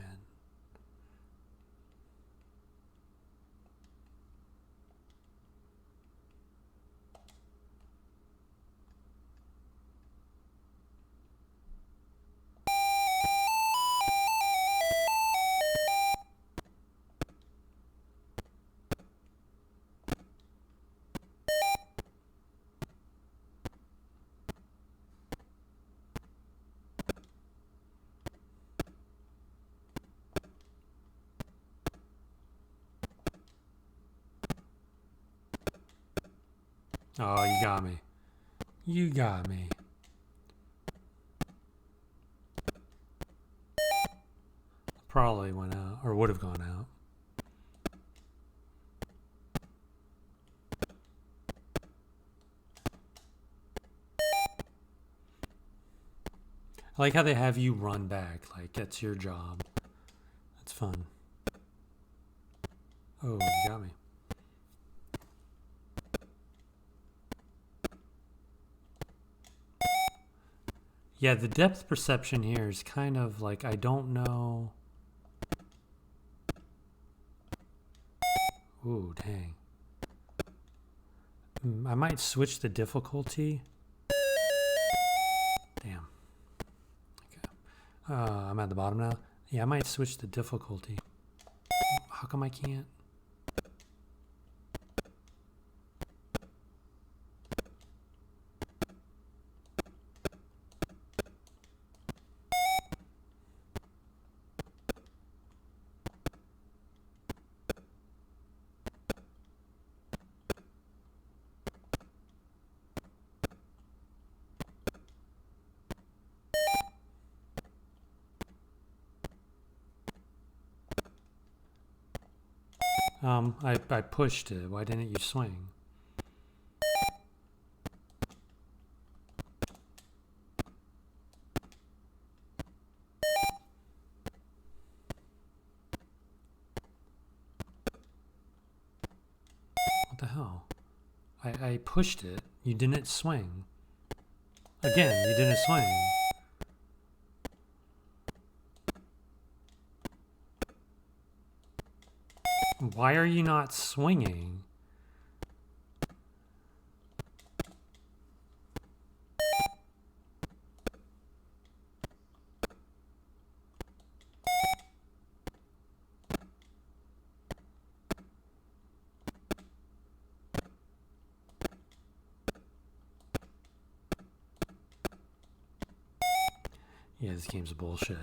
Oh, you got me. You got me. Probably went out, or would have gone out. I like how they have you run back, like that's your job. That's fun. Oh, you got me. Yeah, the depth perception here is kind of like, I don't know. Ooh, dang. I might switch the difficulty. Damn. Okay. I'm at the bottom now. Yeah, I might switch the difficulty. How come I can't? I pushed it. Why didn't you swing? What the hell? I pushed it. You didn't swing. Again, you didn't swing. Why are you not swinging? Yeah, this game's bullshit.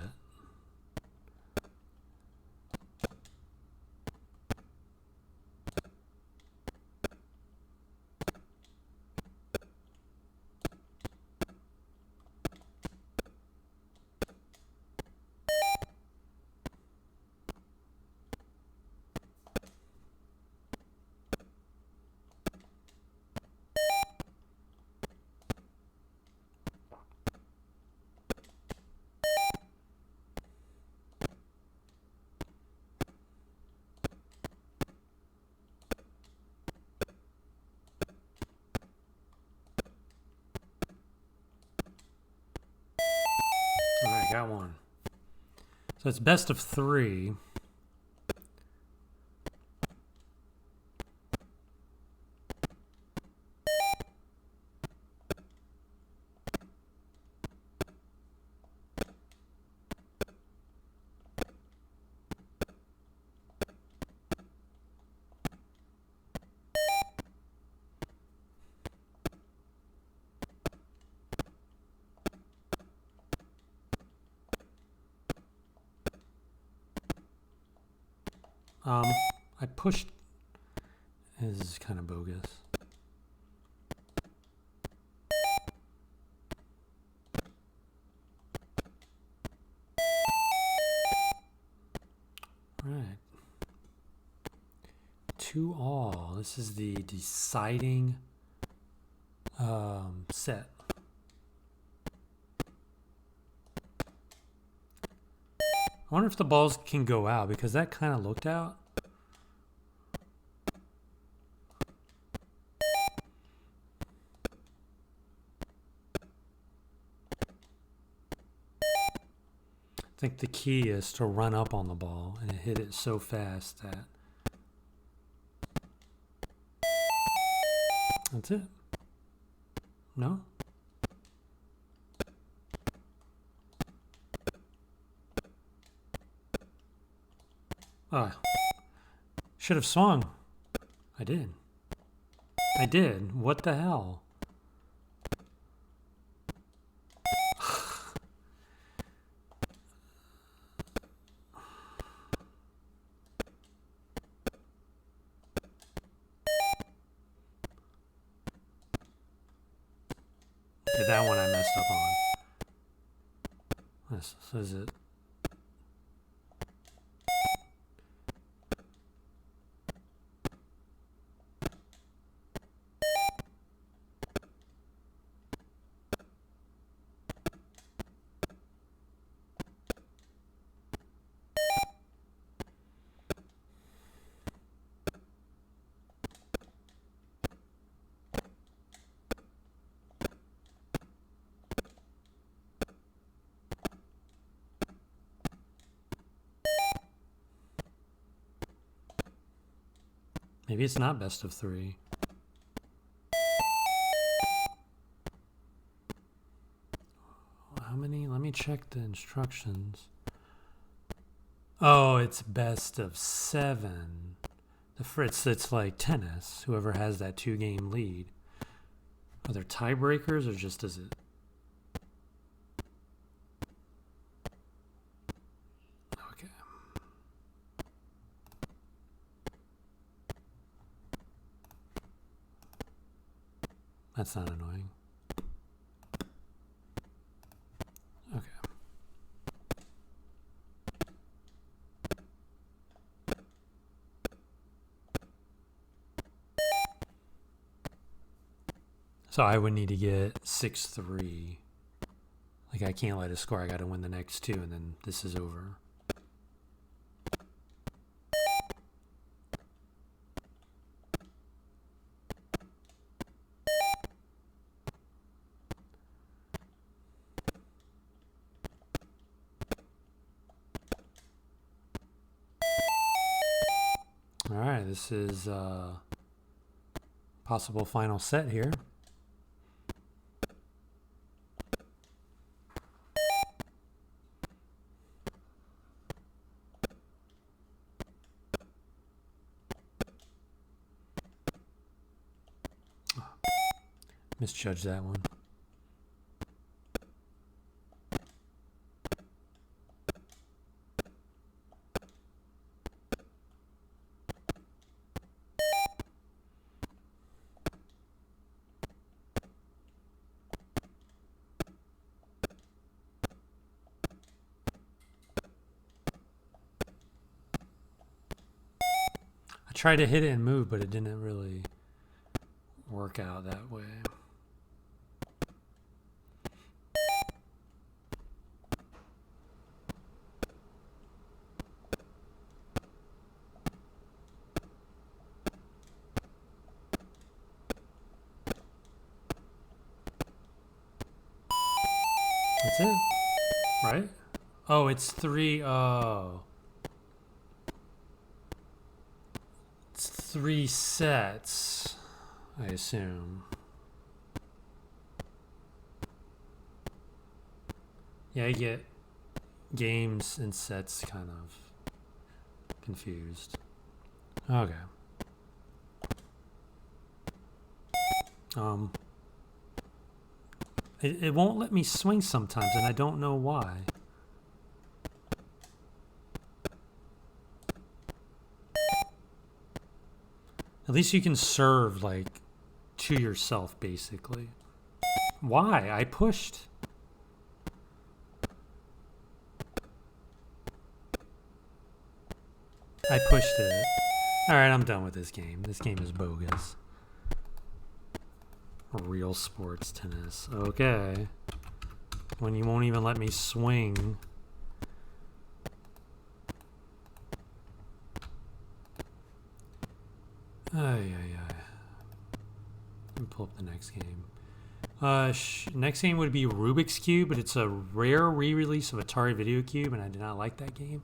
Alright, got one. So it's best of 3. I pushed. This is kind of bogus. Right. 2-all. This is the deciding set. I wonder if the balls can go out, because that kind of looked out. I think the key is to run up on the ball and hit it so fast that... That's it. No? Should have swung. I did. I did. What the hell? Okay, that one I messed up on. This is it. Maybe it's not best of 3. How many? Let me check the instructions. Oh, it's best of 7. It's like tennis. Whoever has that 2-game lead. Are there tiebreakers or just is it? Okay. That's not annoying. Okay. So I would need to get 6-3. Like I can't let it score. I got to win the next 2 and then this is over. All right, this is possible final set here. Misjudged that one. I tried to hit it and move, but it didn't really work out that way. That's it, right? Oh, it's 3. Oh. It's 3 sets, I assume. Yeah, I get games and sets kind of confused. Okay. It won't let me swing sometimes, and I don't know why. At least you can serve, like, to yourself, basically. Why? I pushed. I pushed it. Alright, I'm done with this game. This game is bogus. RealSports Tennis. Okay. When you won't even let me swing. Let me pull up the next game. Next game would be Rubik's Cube, but it's a rare re-release of Atari Video Cube, and I did not like that game.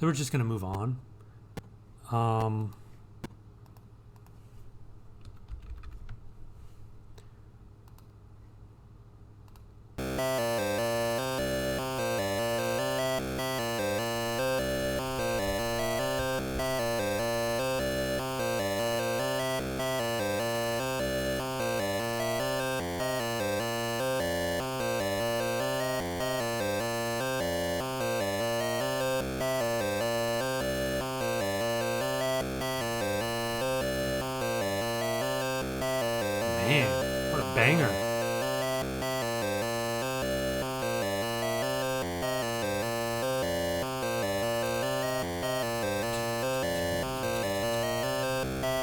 So we're just going to move on. Man, what a banger.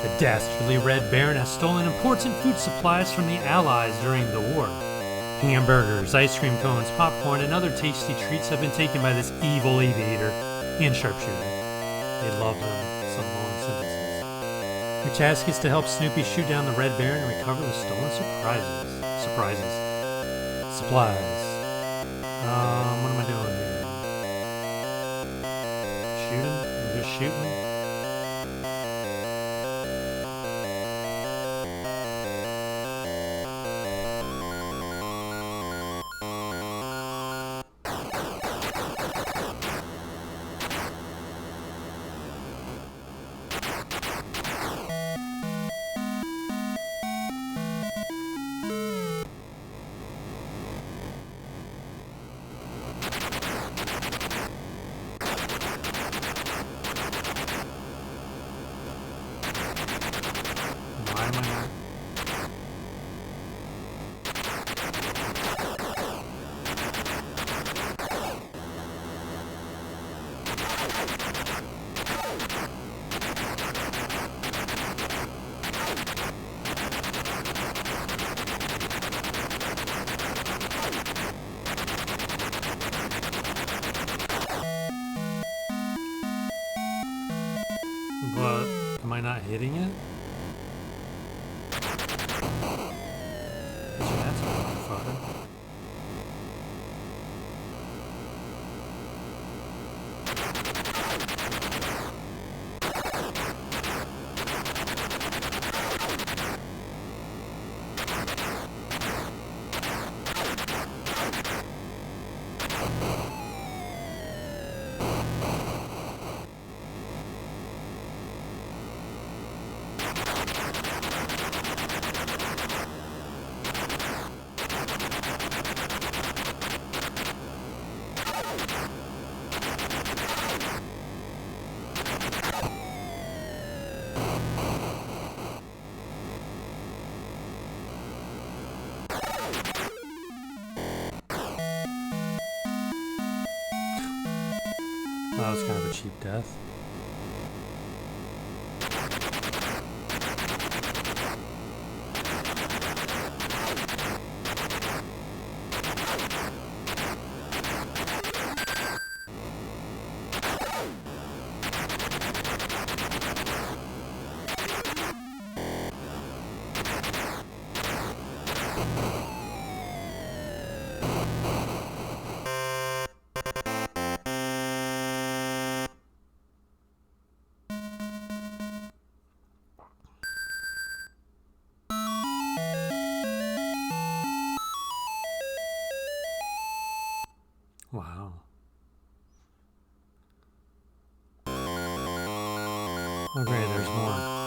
The dastardly Red Baron has stolen important food supplies from the Allies during the war. Hamburgers, ice cream cones, popcorn, and other tasty treats have been taken by this evil aviator and sharpshooter. They love them, some long sentences. Your task is to help Snoopy shoot down the Red Baron and recover the stolen supplies. What am I doing here? Shooting? I'm just shooting. hitting it? So that's a motherfucker. That was kind of a cheap death. Wow. Oh great, there's more.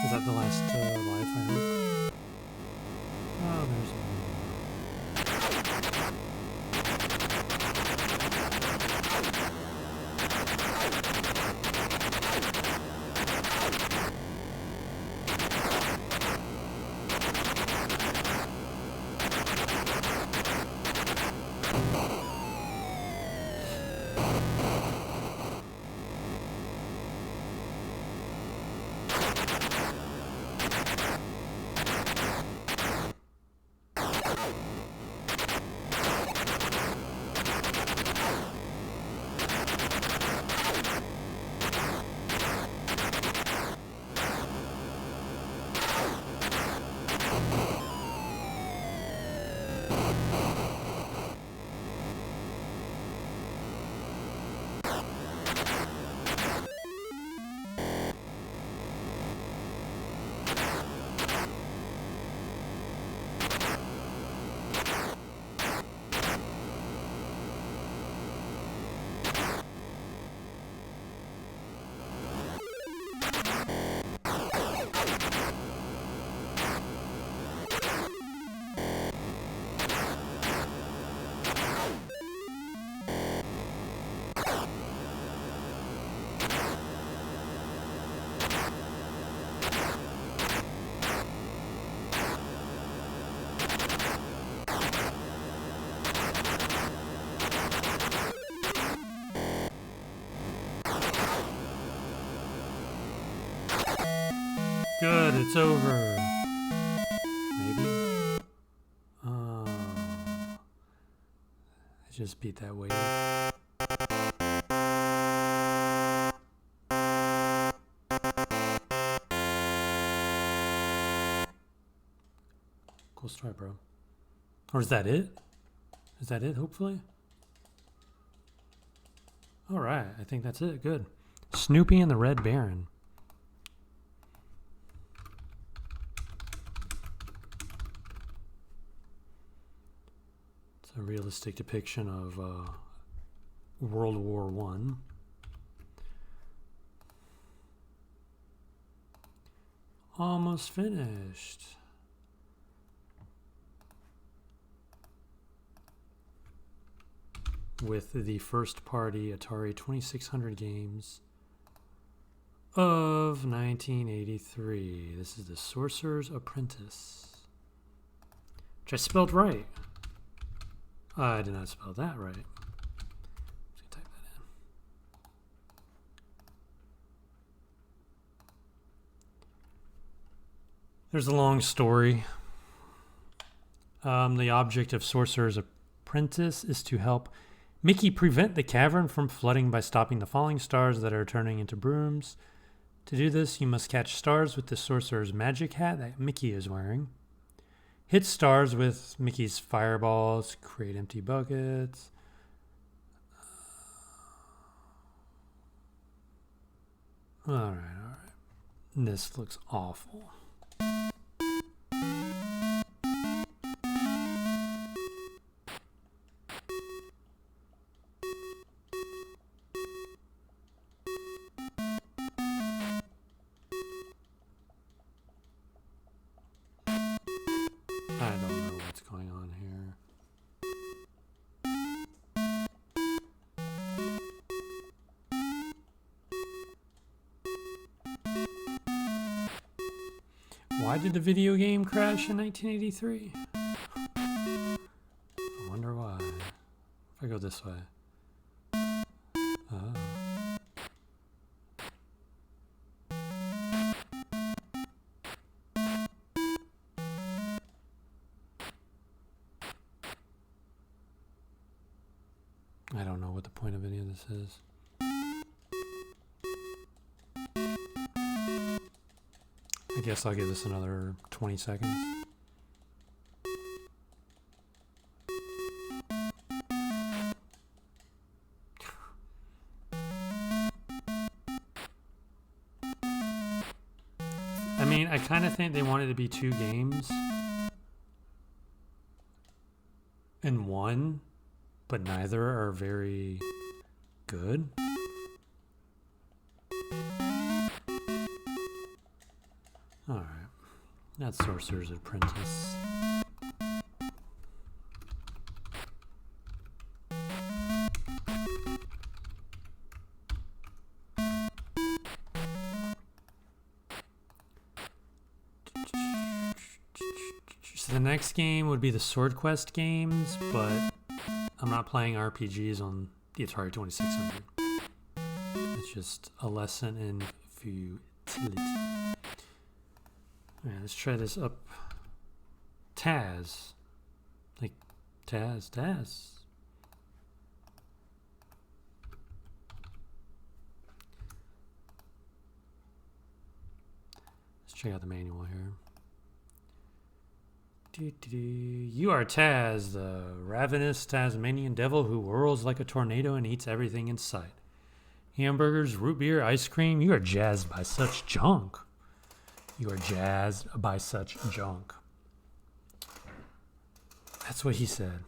Is that the last life I heard? Oh, there's one Good, it's over. Maybe? Oh. I just beat that wave. Cool start, bro. Or is that it? Is that it, hopefully? Alright, I think that's it. Good. Snoopy and the Red Baron. A realistic depiction of World War I. Almost finished. With the first party Atari 2600 games of 1983. This is the Sorcerer's Apprentice, which I spelled right. I did not spell that right. Let's type that in. There's a long story. The object of Sorcerer's Apprentice is to help Mickey prevent the cavern from flooding by stopping the falling stars that are turning into brooms. To do this, you must catch stars with the Sorcerer's magic hat that Mickey is wearing. Hit stars with Mickey's fireballs, create empty buckets. All right. This looks awful. Why did the video game crash in 1983? I wonder why. If I go this way. Oh. I don't know what the point of any of this is. I guess I'll give this another 20 seconds. I mean, I kind of think they wanted to be 2 games in one, but neither are very good. All right, that's Sorcerer's Apprentice. So the next game would be the Sword Quest games, but I'm not playing RPGs on the Atari 2600. It's just a lesson in futility. All right, let's try this up. Taz. Like, Taz. Let's check out the manual here. You are Taz, the ravenous Tasmanian devil who whirls like a tornado and eats everything in sight. Hamburgers, root beer, ice cream. You are jazzed by such junk. You are jazzed by such junk. That's what he said.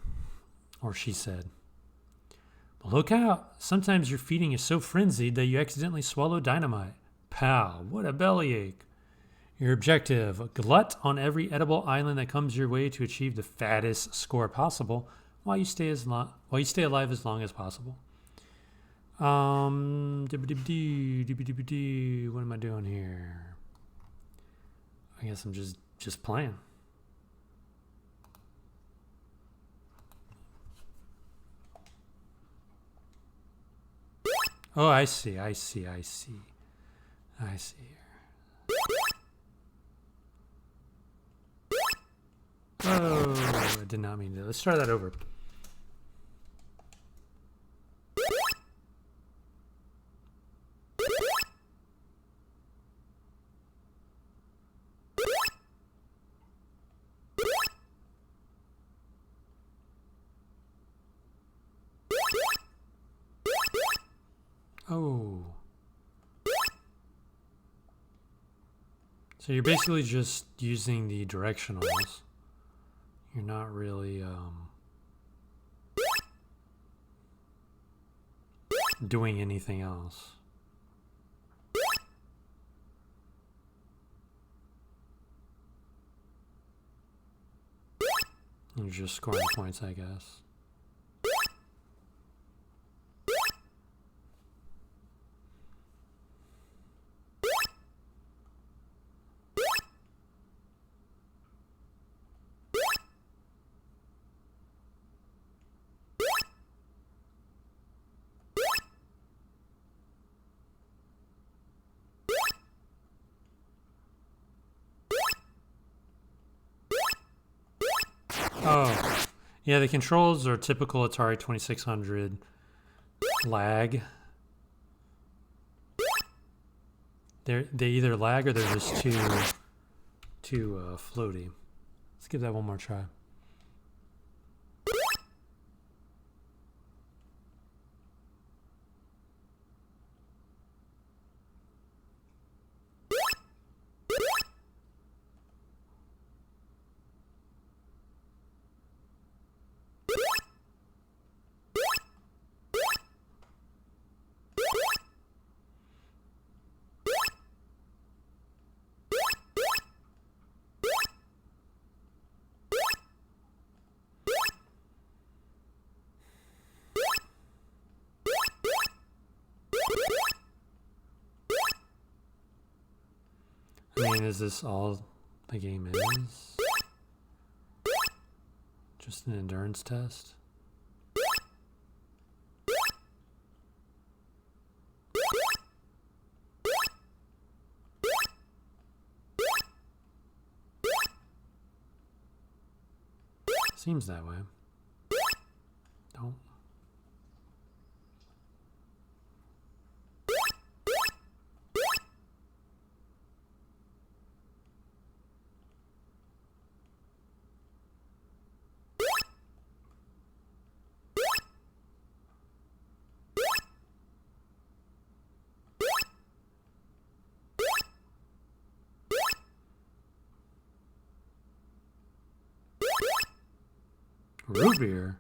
Or she said. But look out. Sometimes your feeding is so frenzied that you accidentally swallow dynamite. Pal, what a bellyache. Your objective, glut on every edible island that comes your way to achieve the fattest score possible while you stay alive as long as possible. What am I doing here? I guess I'm just playing. Oh, I see here. Oh, I did not mean to. Let's try that over. Oh. So you're basically just using the directionals. You're not really doing anything else. You're just scoring points, I guess. Oh, yeah, the controls are typical Atari 2600 lag. They either lag or they're just too floaty. Let's give that one more try. I mean, is this all the game is? Just an endurance test? Seems that way. Don't. Root beer?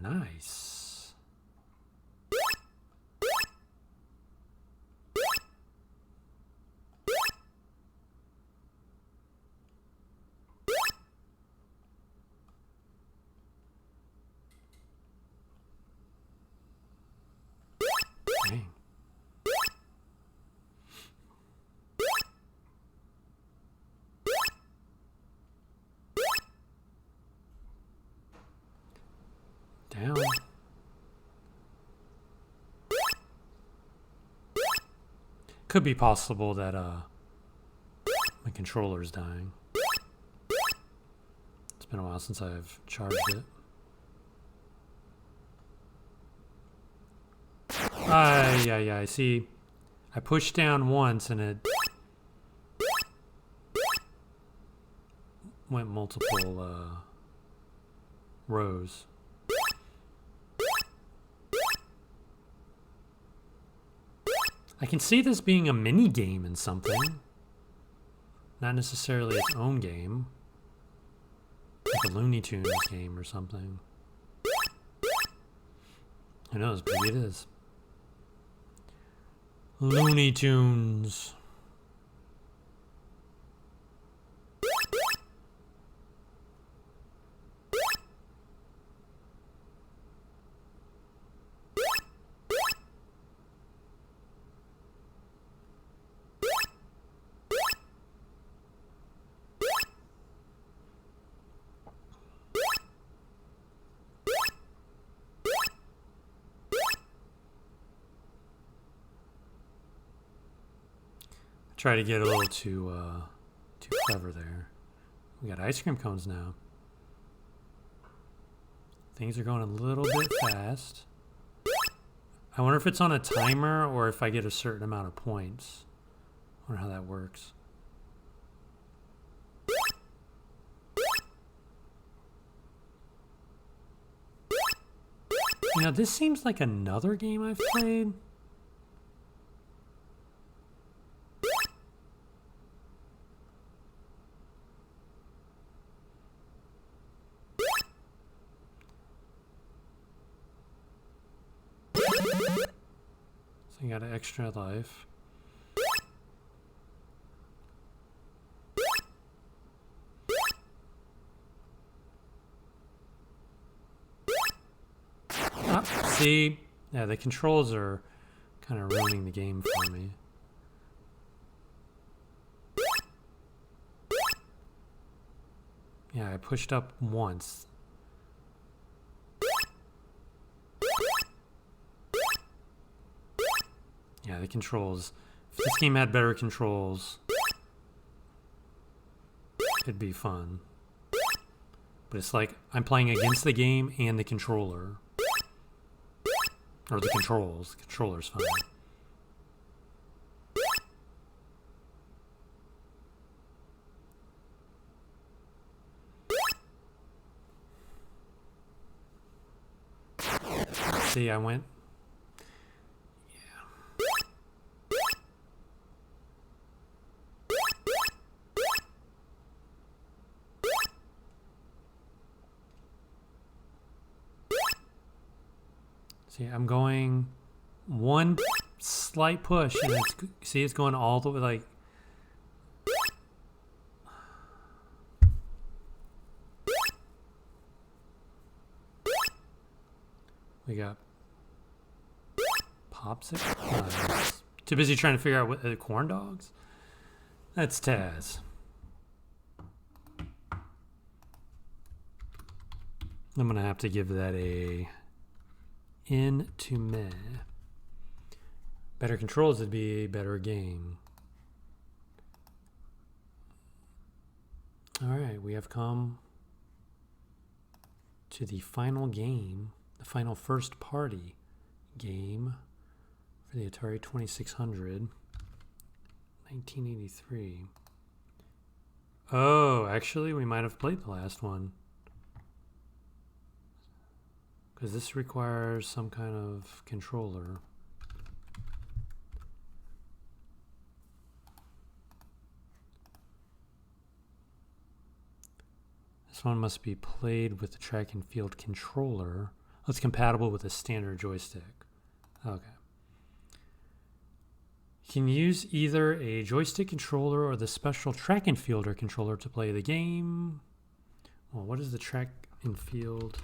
Nice. Dang. Down. Could be possible that my controller's dying. It's been a while since I've charged it. Yeah. See, I pushed down once and it went multiple rows. I can see this being a mini game in something, not necessarily its own game, like a Looney Tunes game or something. Who knows? Maybe it is. Looney Tunes. Try to get a little too clever there. We got ice cream cones now. Things are going a little bit fast. I wonder if it's on a timer or if I get a certain amount of points. I wonder how that works. You know, this seems like another game I've played. So I got an extra life. See? Yeah, the controls are kind of ruining the game for me. Yeah, I pushed up once. Yeah, the controls. If this game had better controls, it'd be fun. But it's like I'm playing against the game and the controller. Or the controls. The controller's fine. See, I went... See, I'm going one slight push, and it's, see, it's going all the way, like, we got popsicle. Too busy trying to figure out what corn dogs. That's Taz. I'm gonna have to give that a into meh. Better controls would be a better game. All right, we have come to the final game, the final first party game for the Atari 2600, 1983. Oh, actually, we might have played the last one. Because this requires some kind of controller. This one must be played with the track and field controller. Oh, it's compatible with a standard joystick. Okay. You can use either a joystick controller or the special track and fielder controller to play the game. Well, what does the track and field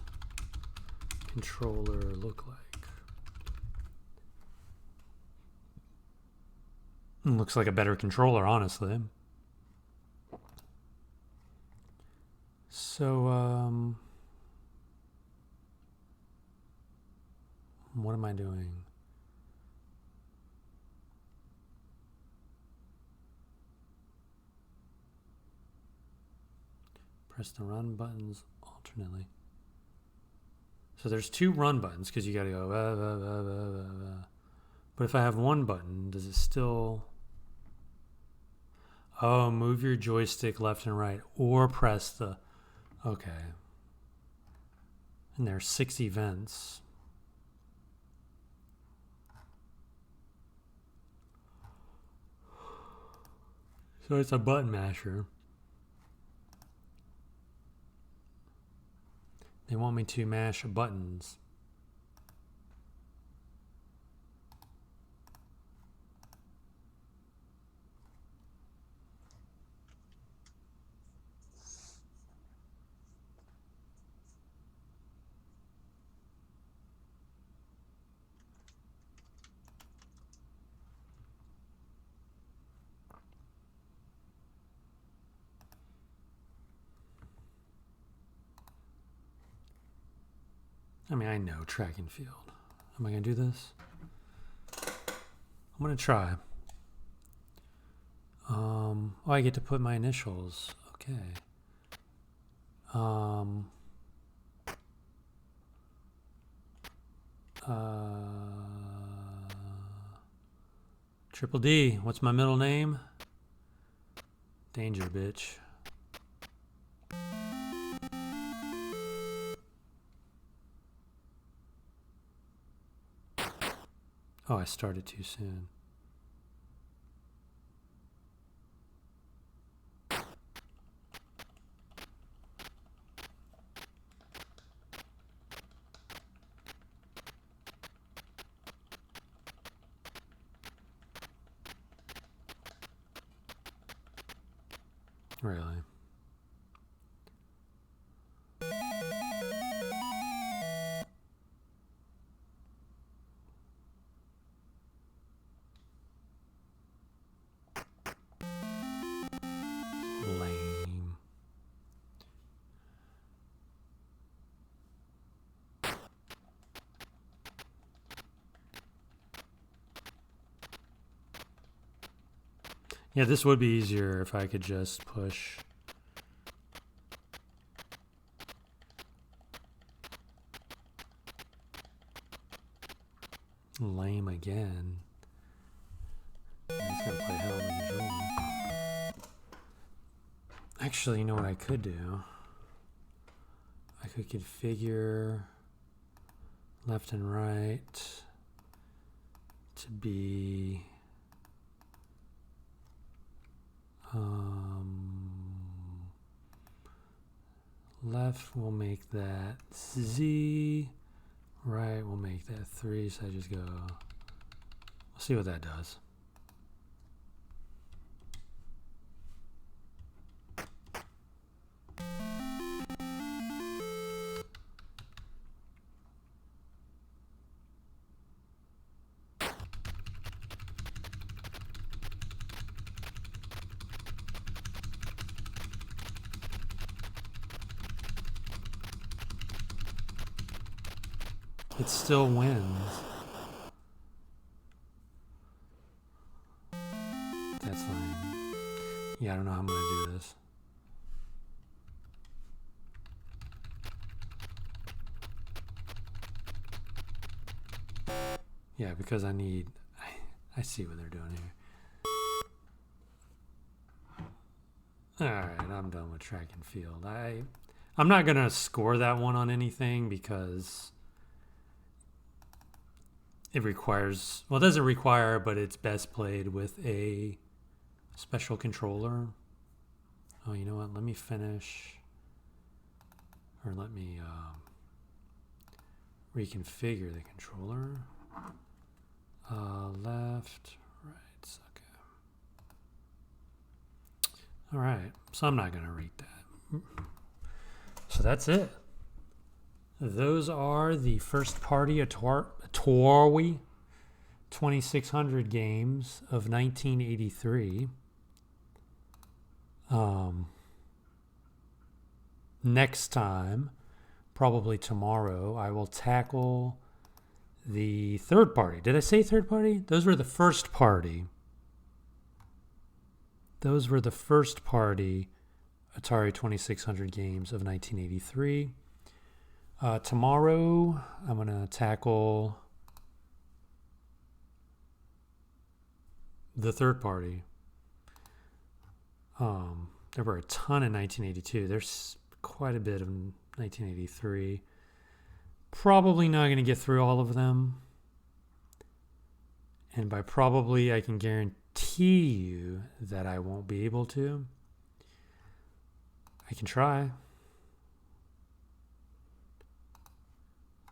controller look like? Looks like a better controller, honestly. So, what am I doing? Press the run buttons alternately. So there's two run buttons because you got to go. But if I have one button, does it still... Oh, move your joystick left and right or press the... Okay. And there's 6 events. So it's a button masher. They want me to mash buttons. I mean, I know track and field. Am I going to do this? I'm going to try. Oh, I get to put my initials. Okay. Triple D. What's my middle name? Danger, bitch. Oh, I started too soon. Really? Yeah, this would be easier if I could just push. Lame again. He's gonna play hell of a draw. Actually, you know what I could do? I could configure left and right to be left will make that Z, right will make that 3, so I just go, we'll see what that does. It still wins. That's fine. Yeah, I don't know how I'm going to do this. Yeah, because I see what they're doing here. Alright, I'm done with track and field. I'm not going to score that one on anything because it requires, well, it doesn't require, but it's best played with a special controller. Oh, you know what? Let me finish, or let me reconfigure the controller. Left, right, okay. All right, so I'm not going to rate that. So that's it. Those are the first party Atari 2600 games of 1983. Next time, probably tomorrow, I will tackle the third party. Did I say third party? Those were the first party. Those were the first party Atari 2600 games of 1983. Tomorrow, I'm going to tackle the third party. There were a ton in 1982. There's quite a bit of 1983. Probably not going to get through all of them. And by probably, I can guarantee you that I won't be able to. I can try.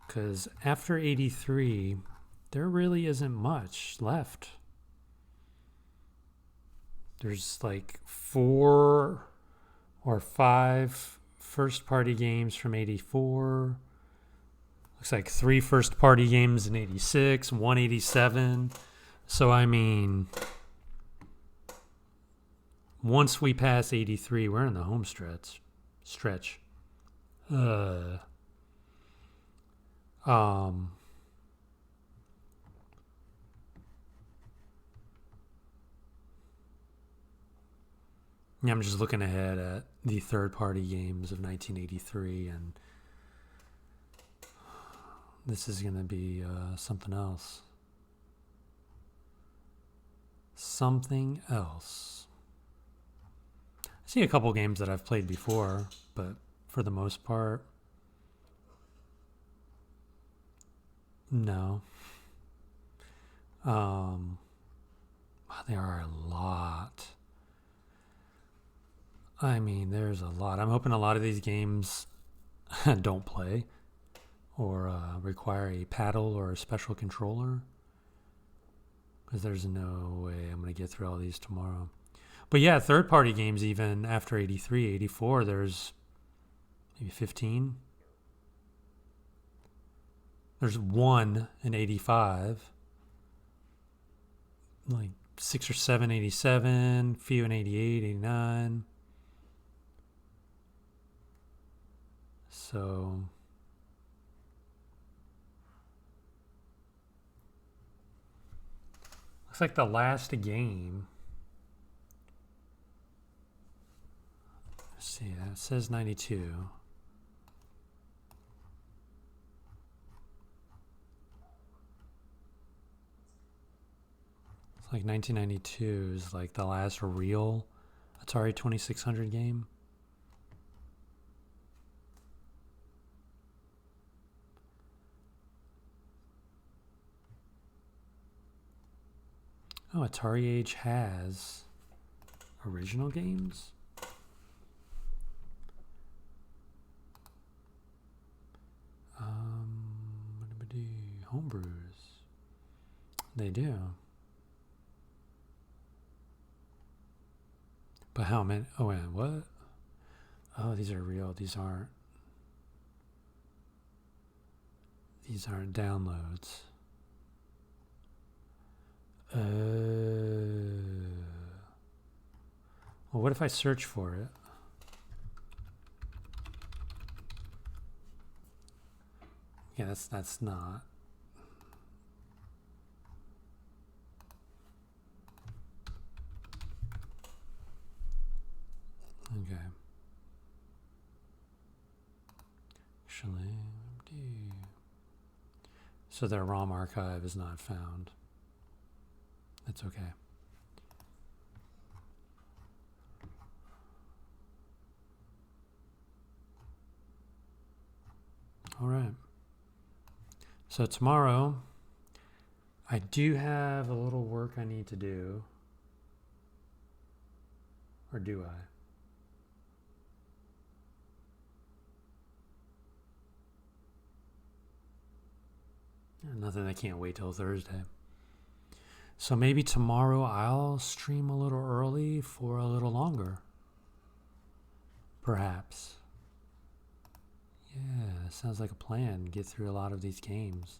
Because after 83, there really isn't much left. There's like 4 or 5 first-party games from 84. Looks like 3 first-party games in 86, 187. So, I mean, once we pass 83, we're in the home stretch. Yeah, I'm just looking ahead at the third-party games of 1983, and this is going to be something else. Something else. I see a couple games that I've played before, but for the most part, no. There are a lot. I mean, there's a lot. I'm hoping a lot of these games don't play or require a paddle or a special controller, because there's no way I'm going to get through all these tomorrow. But yeah, third-party games, even after 83, 84, there's maybe 15. There's 1 in 85. Like 6 or 7, 87. Few in 88, 89. So looks like the last game it says 92. It's like 1992 is like the last real Atari 2600 game. Oh, Atari Age has original games? Homebrews. They do. But how many? Oh, wait, what? Oh, these are real. These aren't. These aren't downloads. Well, what if I search for it? Yeah, that's not. Okay. Actually, so their ROM archive is not found. That's okay. All right. So tomorrow, I do have a little work I need to do. Or do I? Nothing, I can't wait till Thursday. So maybe tomorrow I'll stream a little early for a little longer. Perhaps. Yeah, sounds like a plan. Get through a lot of these games.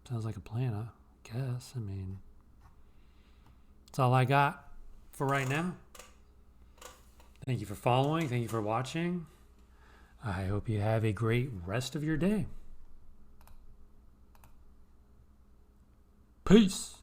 Sounds like a plan, I guess. I mean, that's all I got for right now. Thank you for following. Thank you for watching. I hope you have a great rest of your day. Peace.